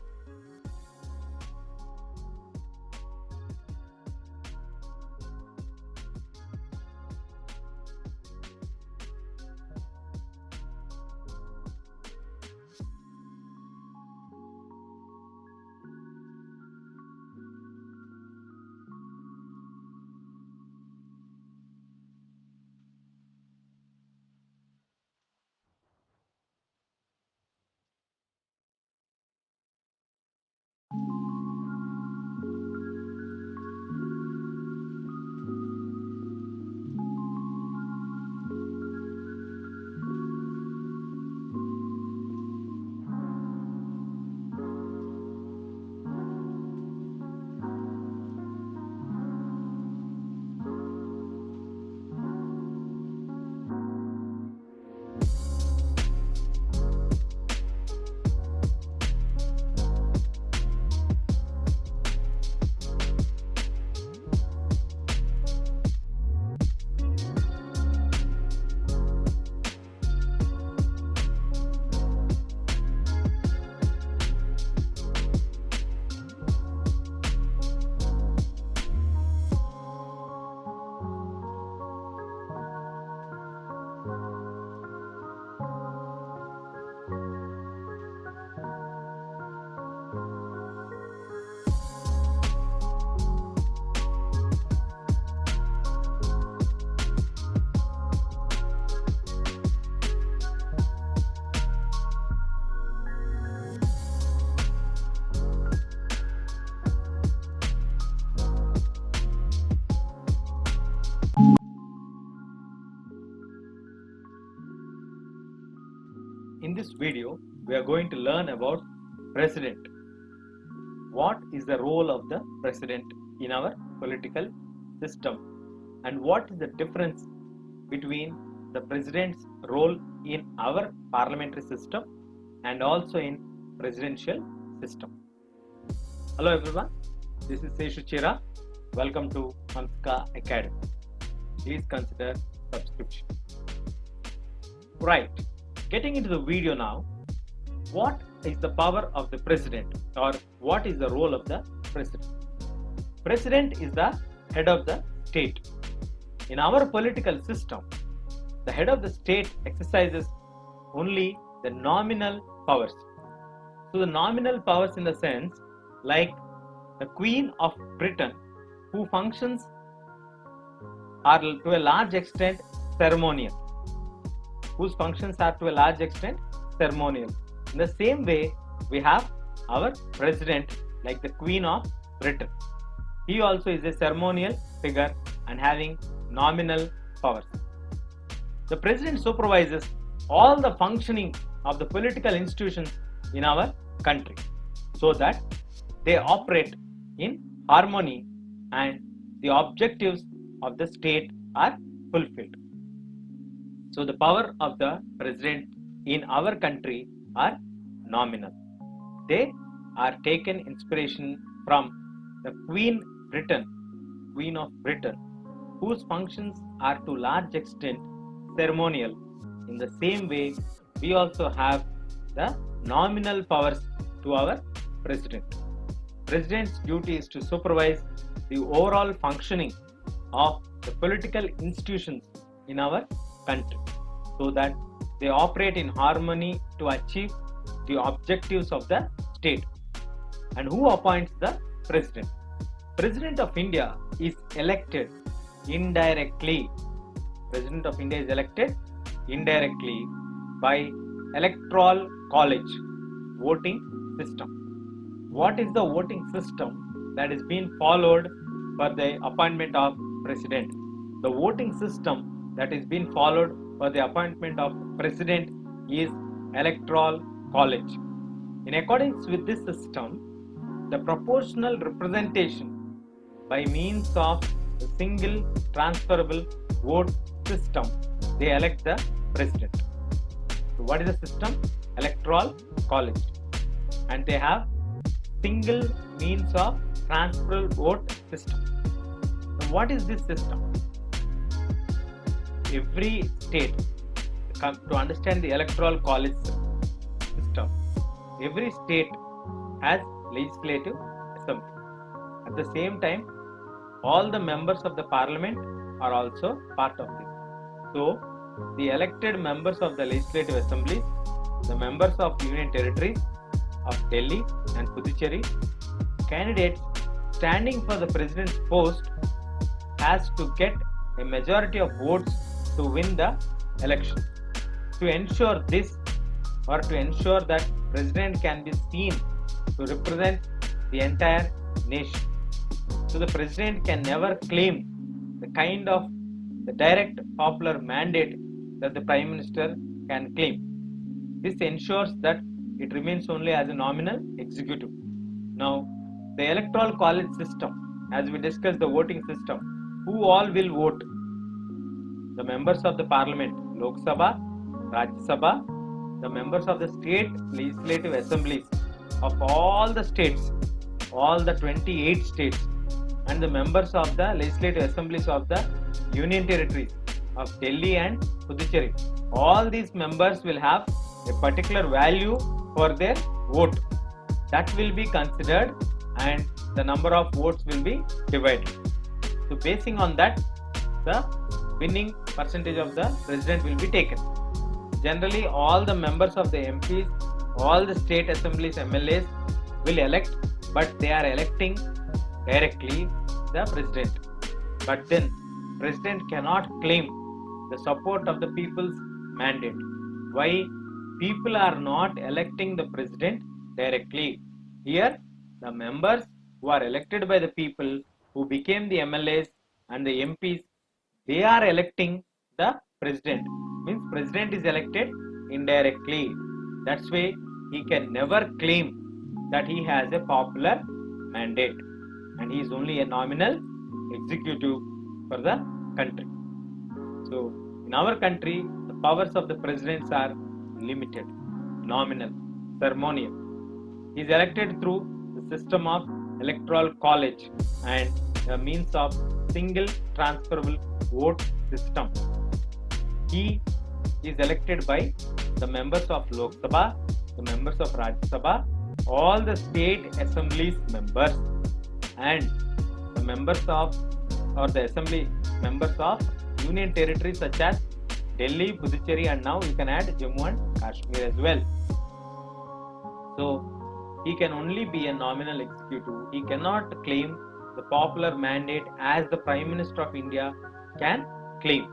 In this video, we are going to learn about president. What is the role of the president in our political system? and what is the difference between the president's role in our parliamentary system and also in presidential system. Hello everyone, this is Seshu Chira. Welcome to Manska Academy. Please consider subscription. Right, getting into the video now. What is the power of the president, or what is the role of the president? President is the head of the state. In our political system, the head of the state exercises only the nominal powers. So the nominal powers in the sense like the Queen of Britain, who functions are to a large extent ceremonial, whose functions are to a large extent ceremonial. In the same way, we have our president like the Queen of Britain. He also is a ceremonial figure and having nominal powers. The president supervises all the functioning of the political institutions in our country so that they operate in harmony and the objectives of the state are fulfilled. So the power of the president in our country are nominal. They are taken inspiration from the Queen of Britain, whose functions are to large extent ceremonial. In the same way, we also have the nominal powers to our president. President's duty is to supervise the overall functioning of the political institutions in our country so that they operate in harmony to achieve the objectives of the state. And who appoints the president? President of India is elected indirectly. President of India is elected indirectly by electoral college voting system. What is the voting system that is being followed for the appointment of president? The voting system that is being followed for the appointment of president is electoral college. In accordance with this system, the proportional representation by means of the single transferable vote system, they elect the president. So what is the system? Electoral college. And they have single means of transferable vote system. So what is this system? Every state, to understand the electoral college system, every state has legislative assembly. At the same time, all the members of the parliament are also part of this. So, the elected members of the legislative assemblies, the members of union territories of Delhi and Puducherry, candidates standing for the president's post has to get a majority of votes to win the election. To ensure this, or to ensure that president can be seen to represent the entire nation. So the president can never claim the kind of the direct popular mandate that the prime minister can claim. This ensures that it remains only as a nominal executive. Now, the electoral college system, as we discussed the voting system, who all will vote? The members of the parliament, Lok Sabha, Rajya Sabha, the members of the state legislative assemblies of all the states, all the 28 states, and the members of the legislative assemblies of the union territories of Delhi and Puducherry. All these members will have a particular value for their vote. That will be considered and the number of votes will be divided. So basing on that, the winning percentage of the president will be taken. Generally, all the members of the MPs, all the state assemblies, MLAs will elect, but they are electing directly the president. But then, president cannot claim the support of the people's mandate. Why? People are not electing the president directly. Here, the members who are elected by the people, who became the MLAs and the MPs, they are electing the president. Means president is elected indirectly. That's why he can never claim that he has a popular mandate, and he is only a nominal executive for the country. So in our country, the powers of the presidents are limited, nominal, ceremonial. He is elected through the system of electoral college and a means of single transferable vote system. He is elected by the members of Lok Sabha, the members of Rajya Sabha, all the state assemblies members, and the members of or the assembly members of union territories such as Delhi, Puducherry, and now you can add Jammu and Kashmir as well. So he can only be a nominal executive. He cannot claim the popular mandate as the Prime Minister of India can claim.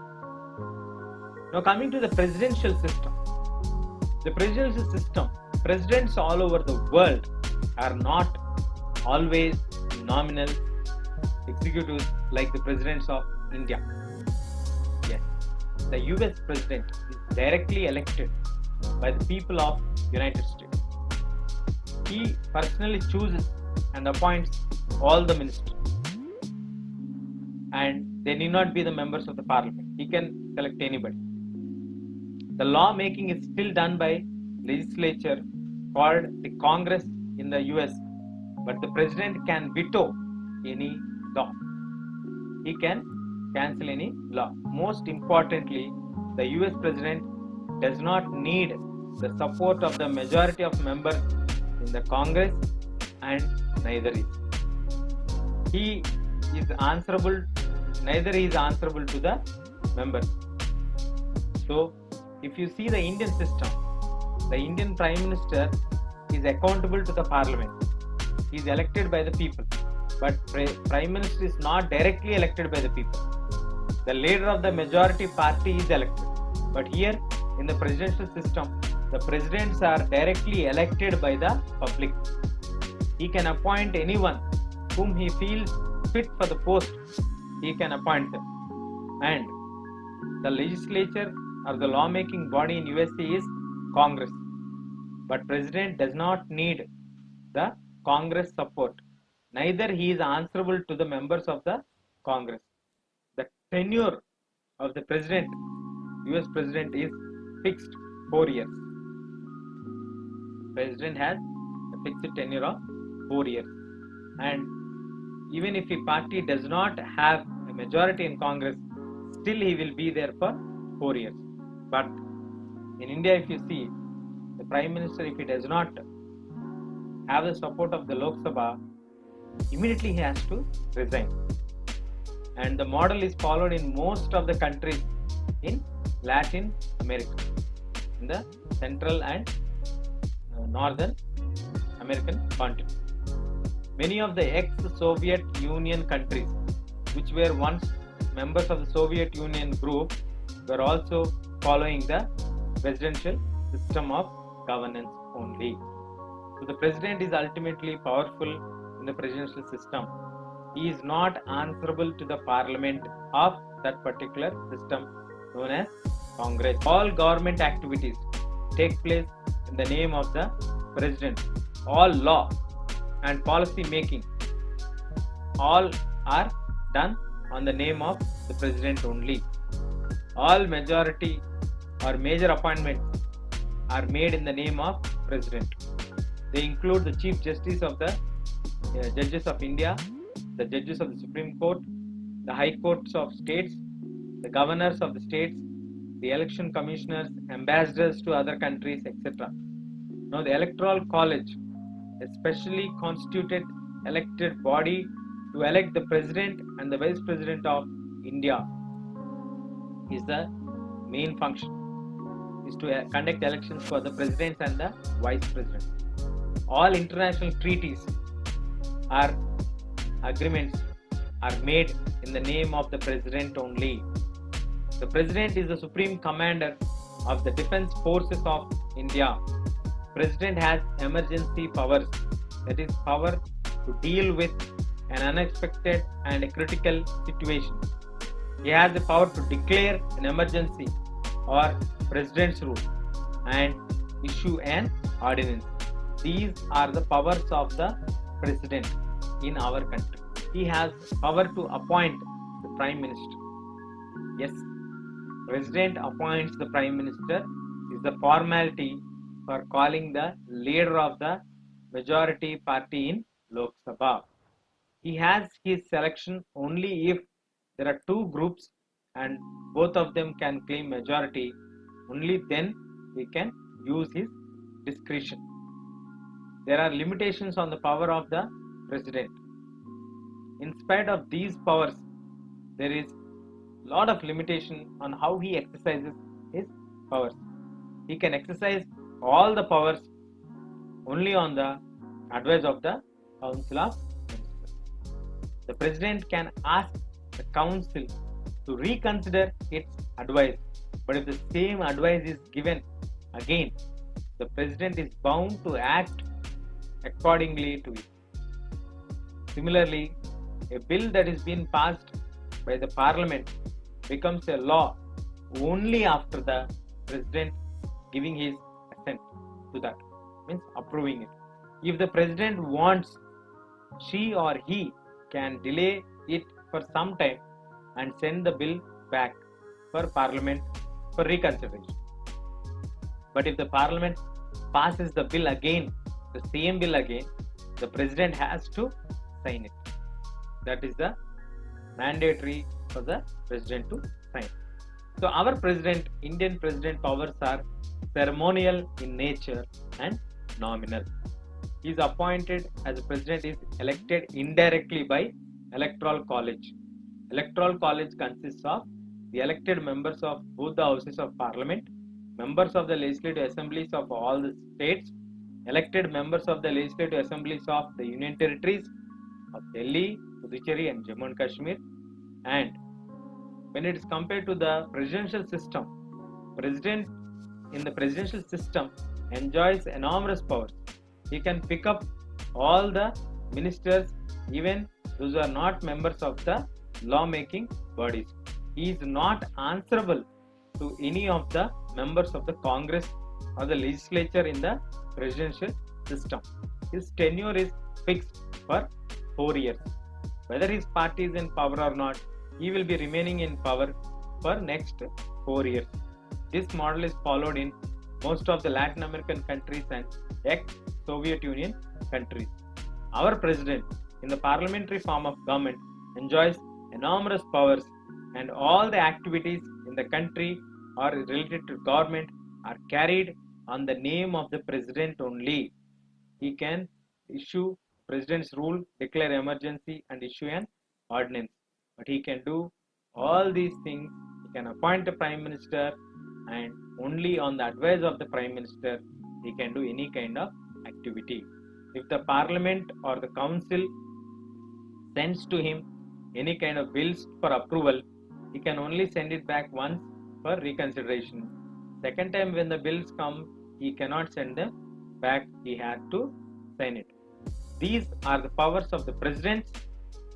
Now coming to the presidential system. The presidential system, presidents all over the world are not always nominal executives like the presidents of India. Yes, the US president is directly elected by the people of United States. He personally chooses and appoints all the ministers, and they need not be the members of the parliament. He can select anybody. The law making is still done by legislature called the Congress in the US, but the president can veto any law. He can cancel any law. Most importantly, the US president does not need the support of the majority of members in the Congress, and neither is he is answerable. Neither he is answerable to the members. So, if you see the Indian system, the Indian Prime Minister is accountable to the Parliament. He is elected by the people, but Prime Minister is not directly elected by the people. The leader of the majority party is elected, but here in the presidential system, the presidents are directly elected by the public. He can appoint anyone whom he feels fit for the post. He can appoint them, and the legislature or the lawmaking body in USA is Congress, but president does not need the Congress support. Neither he is answerable to the members of the Congress. The tenure of the president, US president, is fixed 4 years. President has a fixed tenure of 4 years, and even if a party does not have a majority in Congress, still he will be there for 4 years. But in India, if you see, the Prime Minister, if he does not have the support of the Lok Sabha, immediately he has to resign. And the model is followed in most of the countries in Latin America, in the Central and Northern American continent. Many of the ex-Soviet Union countries, which were once members of the Soviet Union group, were also following the presidential system of governance only. So the president is ultimately powerful in the presidential system. He is not answerable to the parliament of that particular system known as Congress. All government activities take place in the name of the president. All law and policy making, all are done on the name of the president only. All majority or major appointments are made in the name of president. They include the Chief Justice of the Judges of India, the Judges of the Supreme Court, the High Courts of States, the Governors of the States, the Election Commissioners, Ambassadors to other countries, etc. Now the Electoral College, a specially constituted elected body to elect the President and the Vice President of India, is the main function, is to conduct elections for the President and the Vice President. All international treaties or agreements are made in the name of the President only. The President is the Supreme Commander of the Defence Forces of India. President has emergency powers, that is power to deal with an unexpected and a critical situation. He has the power to declare an emergency or president's rule and issue an ordinance. These are the powers of the president in our country. He has power to appoint the prime minister. Yes, President appoints the Prime Minister is the formality for calling the leader of the majority party in Lok Sabha. He has his selection only if there are two groups and both of them can claim majority. Only then he can use his discretion. There are limitations on the power of the president. In spite of these powers, there is a lot of limitation on how he exercises his powers. He can exercise all the powers only on the advice of the Council of Ministers. The President can ask the Council to reconsider its advice, but if the same advice is given again, the President is bound to act accordingly to it. Similarly, a bill that is being passed by the Parliament becomes a law only after the President giving his assent to that, means approving it. If the President wants, she or he can delay it for some time and send the bill back for Parliament for reconsideration. But if the Parliament passes the bill again, the same bill again, the President has to sign it. That is the mandatory for the President to sign. So our President, Indian President powers are ceremonial in nature and nominal. He is appointed as a President, is elected indirectly by Electoral College. Electoral College consists of the elected members of both the houses of Parliament, members of the legislative assemblies of all the states, elected members of the legislative assemblies of the Union Territories of Delhi, Puducherry and Jammu and Kashmir. And when it is compared to the presidential system, President in the presidential system enjoys enormous powers. He can pick up all the ministers, even those who are not members of the law-making bodies. He is not answerable to any of the members of the Congress or the legislature in the presidential system. His tenure is fixed for 4 years. Whether his party is in power or not, he will be remaining in power for next 4 years. This model is followed in most of the Latin American countries and ex-Soviet Union countries. Our president in the parliamentary form of government enjoys enormous powers, and all the activities in the country or related to government are carried on the name of the president only. He can issue president's rule, declare emergency and issue an ordinance. But he can do all these things. He can appoint a prime minister, and only on the advice of the prime minister he can do any kind of activity. If the parliament or the council sends to him any kind of bills for approval, he can only send it back once for reconsideration. Second time when the bills come, he cannot send them back, he had to sign it. These are the powers of the presidents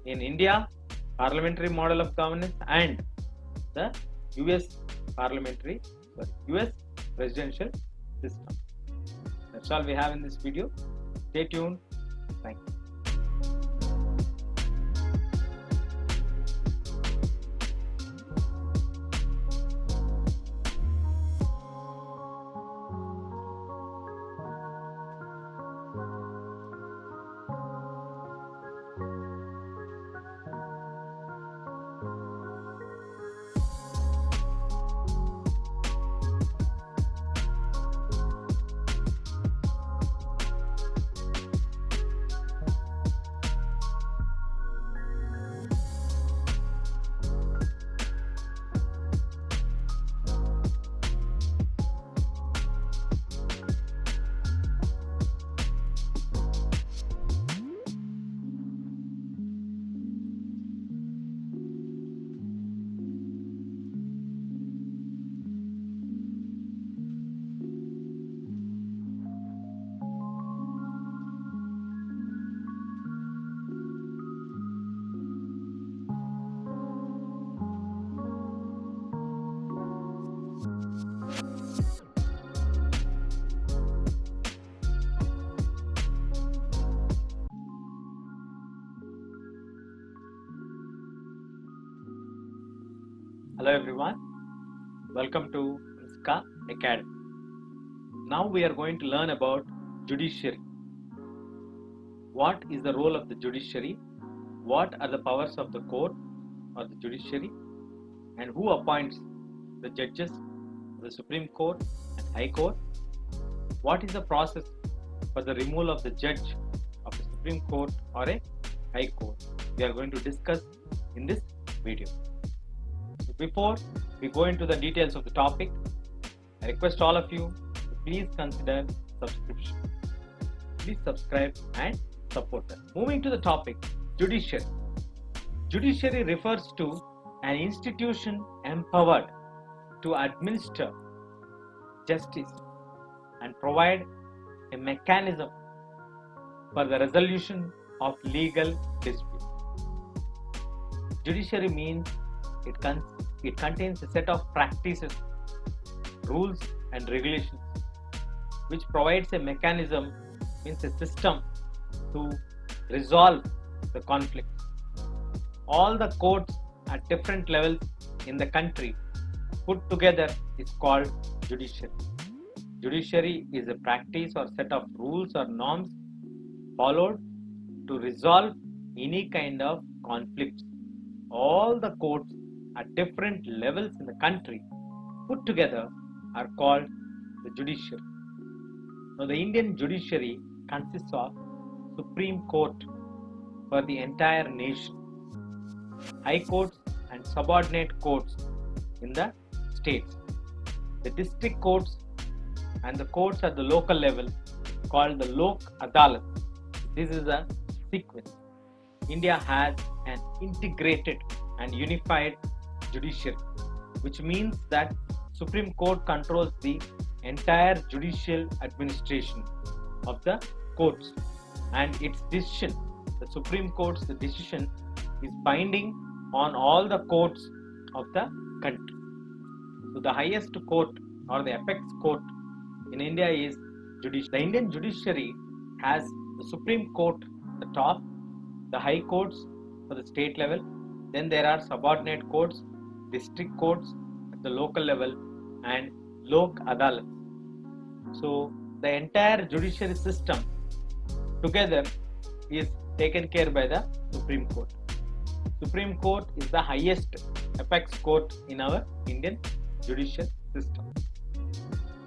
in India, parliamentary model of governance, and the US presidential system. That's all we have in this video. Stay tuned. Thank you. Hello everyone, welcome to INSCA Academy. Now we are going to learn about judiciary. What is the role of the judiciary? What are the powers of the court or the judiciary? And who appoints the judges of the Supreme Court and High Court? What is the process for the removal of the judge of the Supreme Court or a High Court? We are going to discuss in this video. Before we go into the details of the topic, I request all of you to please consider subscription. Please subscribe and support us. Moving to the topic, judiciary. Judiciary refers to an institution empowered to administer justice and provide a mechanism for the resolution of legal disputes. Judiciary means it contains a set of practices, rules and regulations which provides a mechanism, means a system to resolve the conflict. All the courts at different levels in the country put together is called judiciary. Judiciary is a practice or set of rules or norms followed to resolve any kind of conflicts. All the courts at different levels in the country put together are called the judiciary. Now the Indian judiciary consists of Supreme Court for the entire nation, High Courts and subordinate courts in the states, the district courts and the courts at the local level called the Lok Adalat. This is a sequence. India has an integrated and unified judiciary, which means that Supreme Court controls the entire judicial administration of the courts, and its decision, the Supreme Court's decision, is binding on all the courts of the country. So the highest court or the apex court in India is judiciary. The Indian judiciary has the Supreme Court at the top, the High Courts for the state level, then there are subordinate courts, district courts at the local level, and Lok Adalat. So the entire judiciary system together is taken care by the Supreme Court. Supreme Court is the highest apex court in our Indian judicial system.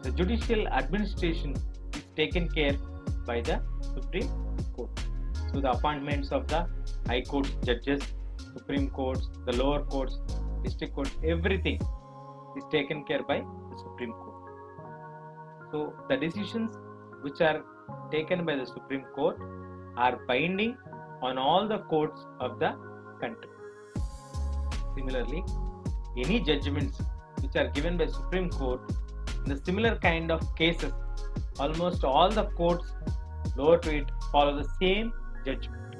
The judicial administration is taken care by the Supreme Court. So the appointments of the High Court judges, Supreme Courts, the lower courts, district courts, everything is taken care by the Supreme Court. So the decisions which are taken by the Supreme Court are binding on all the courts of the country. Similarly, any judgments which are given by Supreme Court in the similar kind of cases, almost all the courts lower to it follow the same judgment.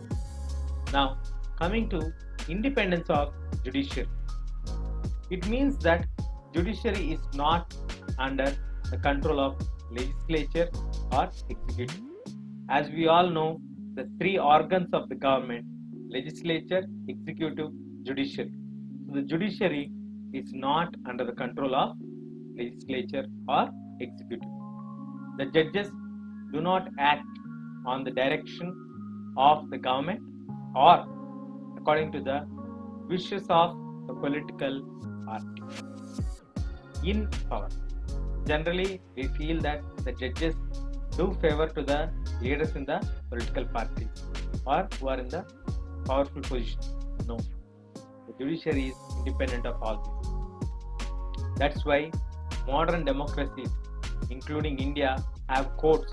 Now, coming to independence of judiciary. It means that judiciary is not under the control of legislature or executive. As we all know, the three organs of the government, legislature, executive, judiciary. So the judiciary is not under the control of legislature or executive. The judges do not act on the direction of the government or according to the wishes of the political party. In power, generally we feel that the judges do favor to the leaders in the political parties or who are in the powerful position. No, the judiciary is independent of all this. That's why modern democracies, including India, have courts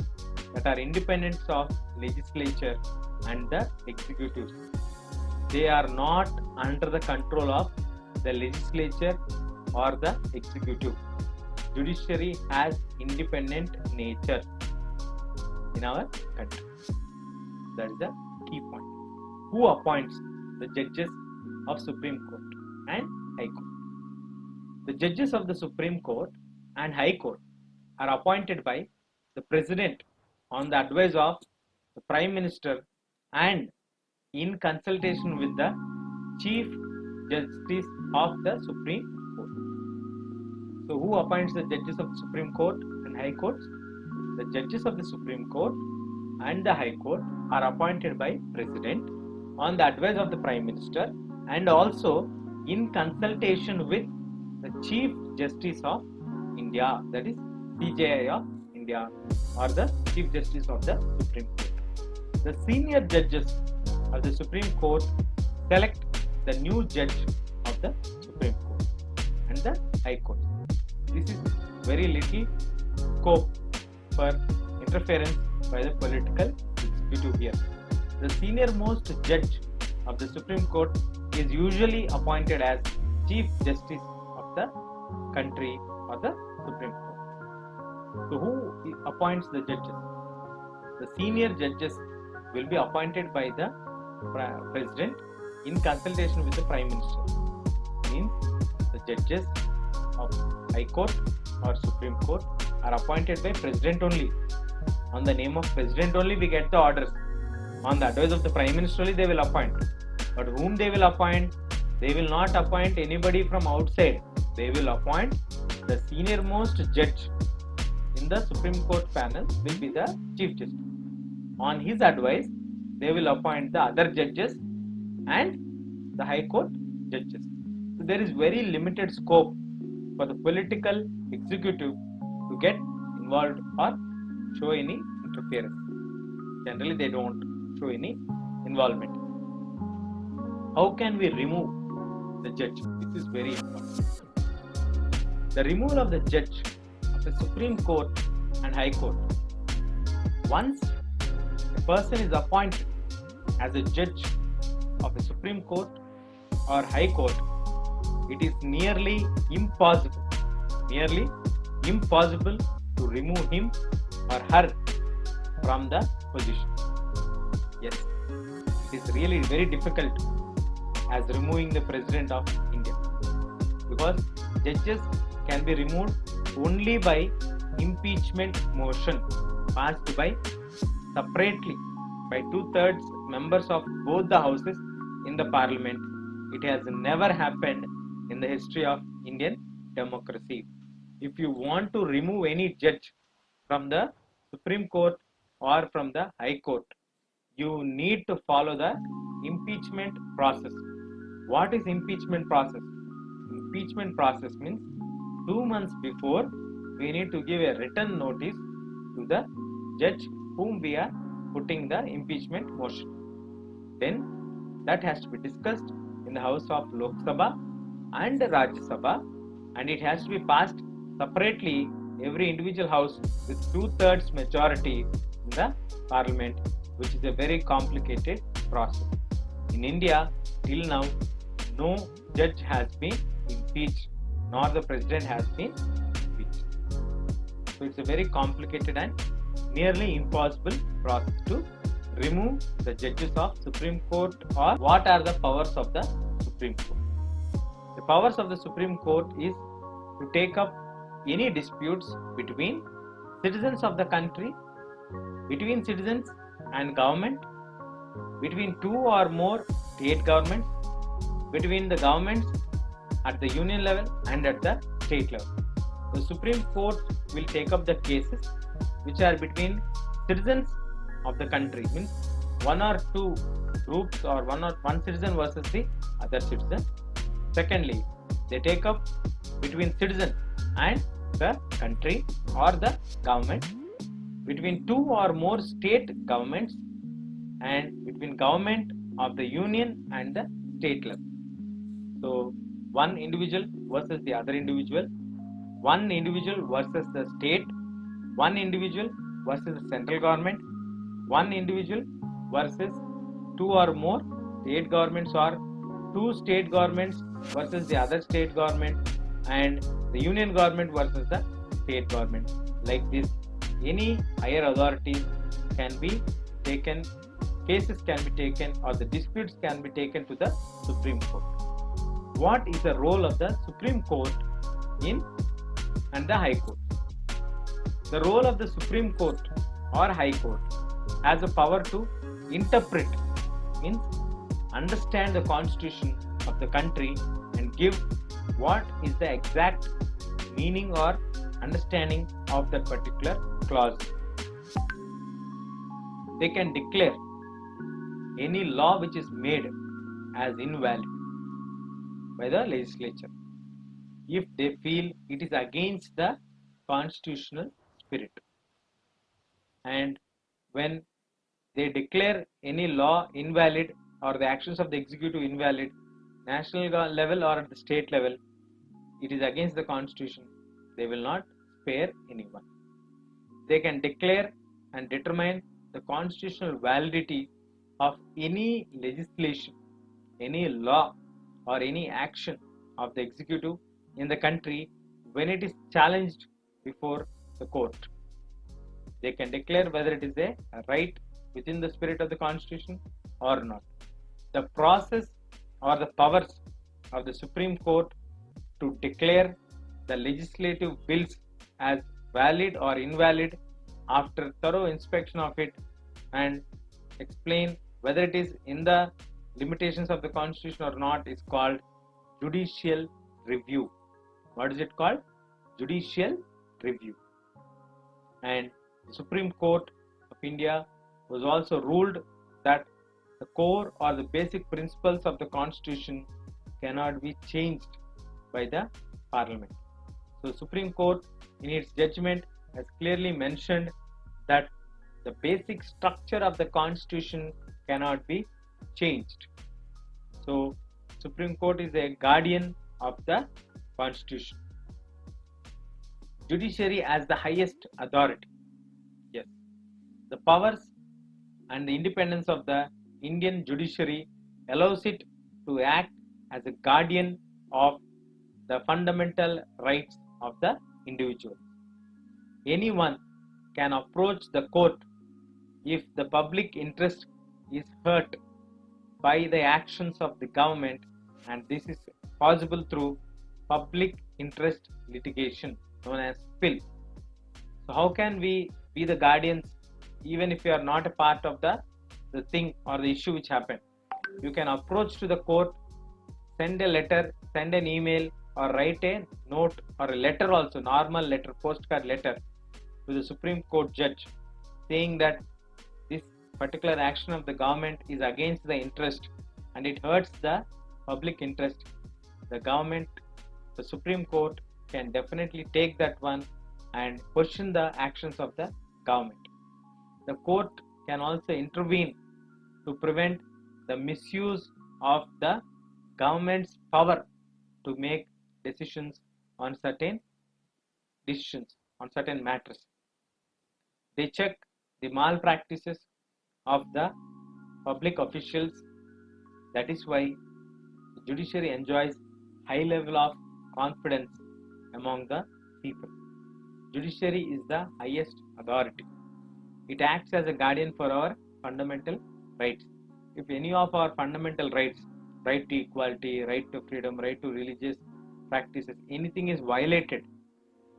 that are independent of legislature and the executives. They are not under the control of the legislature or the executive. Judiciary has independent nature in our country. That is the key point. Who appoints the judges of Supreme Court and High Court? The judges of the Supreme Court and High Court are appointed by the President on the advice of the Prime Minister and in consultation with the Chief Justice of the Supreme So who appoints the judges of the Supreme Court and High Courts? The judges of the Supreme Court and the High Court are appointed by President on the advice of the Prime Minister and also in consultation with the Chief Justice of India, that is CJI of India, or the Chief Justice of the Supreme Court. The senior judges of the Supreme Court select the new judge of the Supreme Court and the High Court. This is very little scope for interference by the political executive here. The senior most judge of the Supreme Court is usually appointed as Chief Justice of the country or the Supreme Court. So who appoints the judges? The senior judges will be appointed by the President in consultation with the Prime Minister. Means the judges of High Court or Supreme Court are appointed by President only. On the name of President only we get the orders. On the advice of the Prime Minister only they will appoint. But whom they will appoint? They will not appoint anybody from outside. They will appoint the senior most judge in the Supreme Court panel will be the Chief Justice. On his advice, they will appoint the other judges and the High Court judges. So there is very limited scope for the political executive to get involved or show any interference. Generally, they don't show any involvement. How can we remove the judge? This is very important. The removal of the judge of the Supreme Court and High Court. Once a person is appointed as a judge of the Supreme Court or High Court, it is nearly impossible to remove him or her from the position. Yes, it is really very difficult as removing the President of India, because judges can be removed only by impeachment motion passed by separately by 2/3 members of both the houses in the parliament. It has never happened in the history of Indian democracy. If you want to remove any judge from the Supreme Court or from the High Court, you need to follow the impeachment process. What is impeachment process? Impeachment process means 2 months before we need to give a written notice to the judge whom we are putting the impeachment motion. Then that has to be discussed in the house of Lok Sabha and Rajya Sabha, and it has to be passed separately every individual house with 2/3 majority in the parliament, which is a very complicated process. In India, till now, no judge has been impeached, nor the president has been impeached. So it's a very complicated and nearly impossible process to remove the judges of Supreme Court. Or what are the powers of the Supreme Court? The powers of the Supreme Court is to take up any disputes between citizens of the country, between citizens and government, between two or more state governments, between the governments at the union level and at the state level. The Supreme Court will take up the cases which are between citizens of the country, means one or two groups or one citizen versus the other citizen. Secondly, they take up between citizen and the country or the government, between two or more state governments, and between government of the union and the state level. So one individual versus the other individual, one individual versus the state, one individual versus the central government, one individual versus two or more state governments, or two state governments versus the other state government, and the union government versus the state government. Like this, any higher authorities can be taken, cases can be taken, or the disputes can be taken to the Supreme Court. What is the role of the Supreme Court and the High Court? The role of the Supreme Court or High Court has the power to interpret, means understand the constitution of the country and give what is the exact meaning or understanding of that particular clause. They can declare any law which is made as invalid by the legislature if they feel it is against the constitutional spirit. And when they declare any law invalid or the actions of the executive invalid, national level or at the state level, it is against the constitution, they will not spare anyone. They can declare and determine the constitutional validity of any legislation, any law or any action of the executive in the country when it is challenged before the court. They can declare whether it is a right within the spirit of the constitution or not. The process or the powers of the Supreme Court to declare the legislative bills as valid or invalid after thorough inspection of it and explain whether it is in the limitations of the constitution or not is called judicial review. What is it called? Judicial review. And the Supreme Court of India was also ruled that the core or the basic principles of the constitution cannot be changed by the parliament. So Supreme Court in its judgment has clearly mentioned that the basic structure of the constitution cannot be changed. So Supreme Court is a guardian of the constitution. Judiciary as the highest authority. Yes, the powers and the independence of the Indian judiciary allows it to act as a guardian of the fundamental rights of the individual. Anyone can approach the court if the public interest is hurt by the actions of the government, and this is possible through public interest litigation known as PIL. So how can we be the guardians even if you are not a part of the thing or the issue which happened? You can approach to the court, send a letter, send an email, or write a note or a letter also, normal letter, postcard letter to the Supreme Court judge saying that this particular action of the government is against the interest and it hurts the public interest. The government, the Supreme Court can definitely take that one and question the actions of the government. The court can also intervene to prevent the misuse of the government's power to make decisions on certain matters. They check the malpractices of the public officials. That is why the judiciary enjoys high level of confidence among the people. Judiciary is the highest authority. It acts as a guardian for our fundamental rights. If any of our fundamental rights, right to equality, right to freedom, right to religious practices, anything is violated,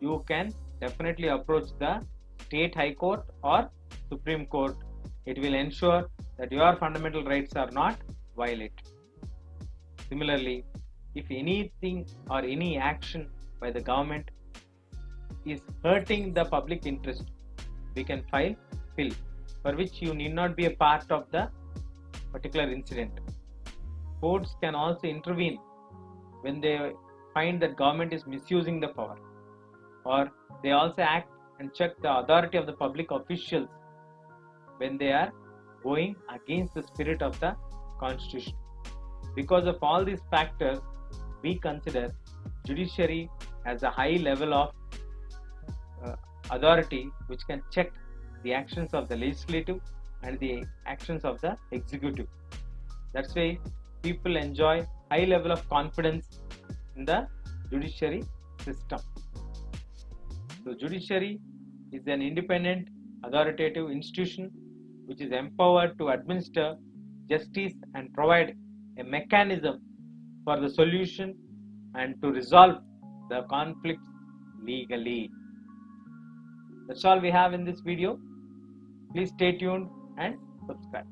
you can definitely approach the state high court or Supreme Court. It will ensure that your fundamental rights are not violated. Similarly, if anything or any action by the government is hurting the public interest, we can file PIL, for which you need not be a part of the particular incident. Courts can also intervene when they find that government is misusing the power, or they also act and check the authority of the public officials when they are going against the spirit of the constitution. Because of all these factors, we consider judiciary as a high level of authority which can check the actions of the legislative and the actions of the executive. That's why people enjoy high level of confidence in the judiciary system. So judiciary is an independent authoritative institution which is empowered to administer justice and provide a mechanism for the solution and to resolve the conflicts legally. That's all we have in this video. Please stay tuned and subscribe.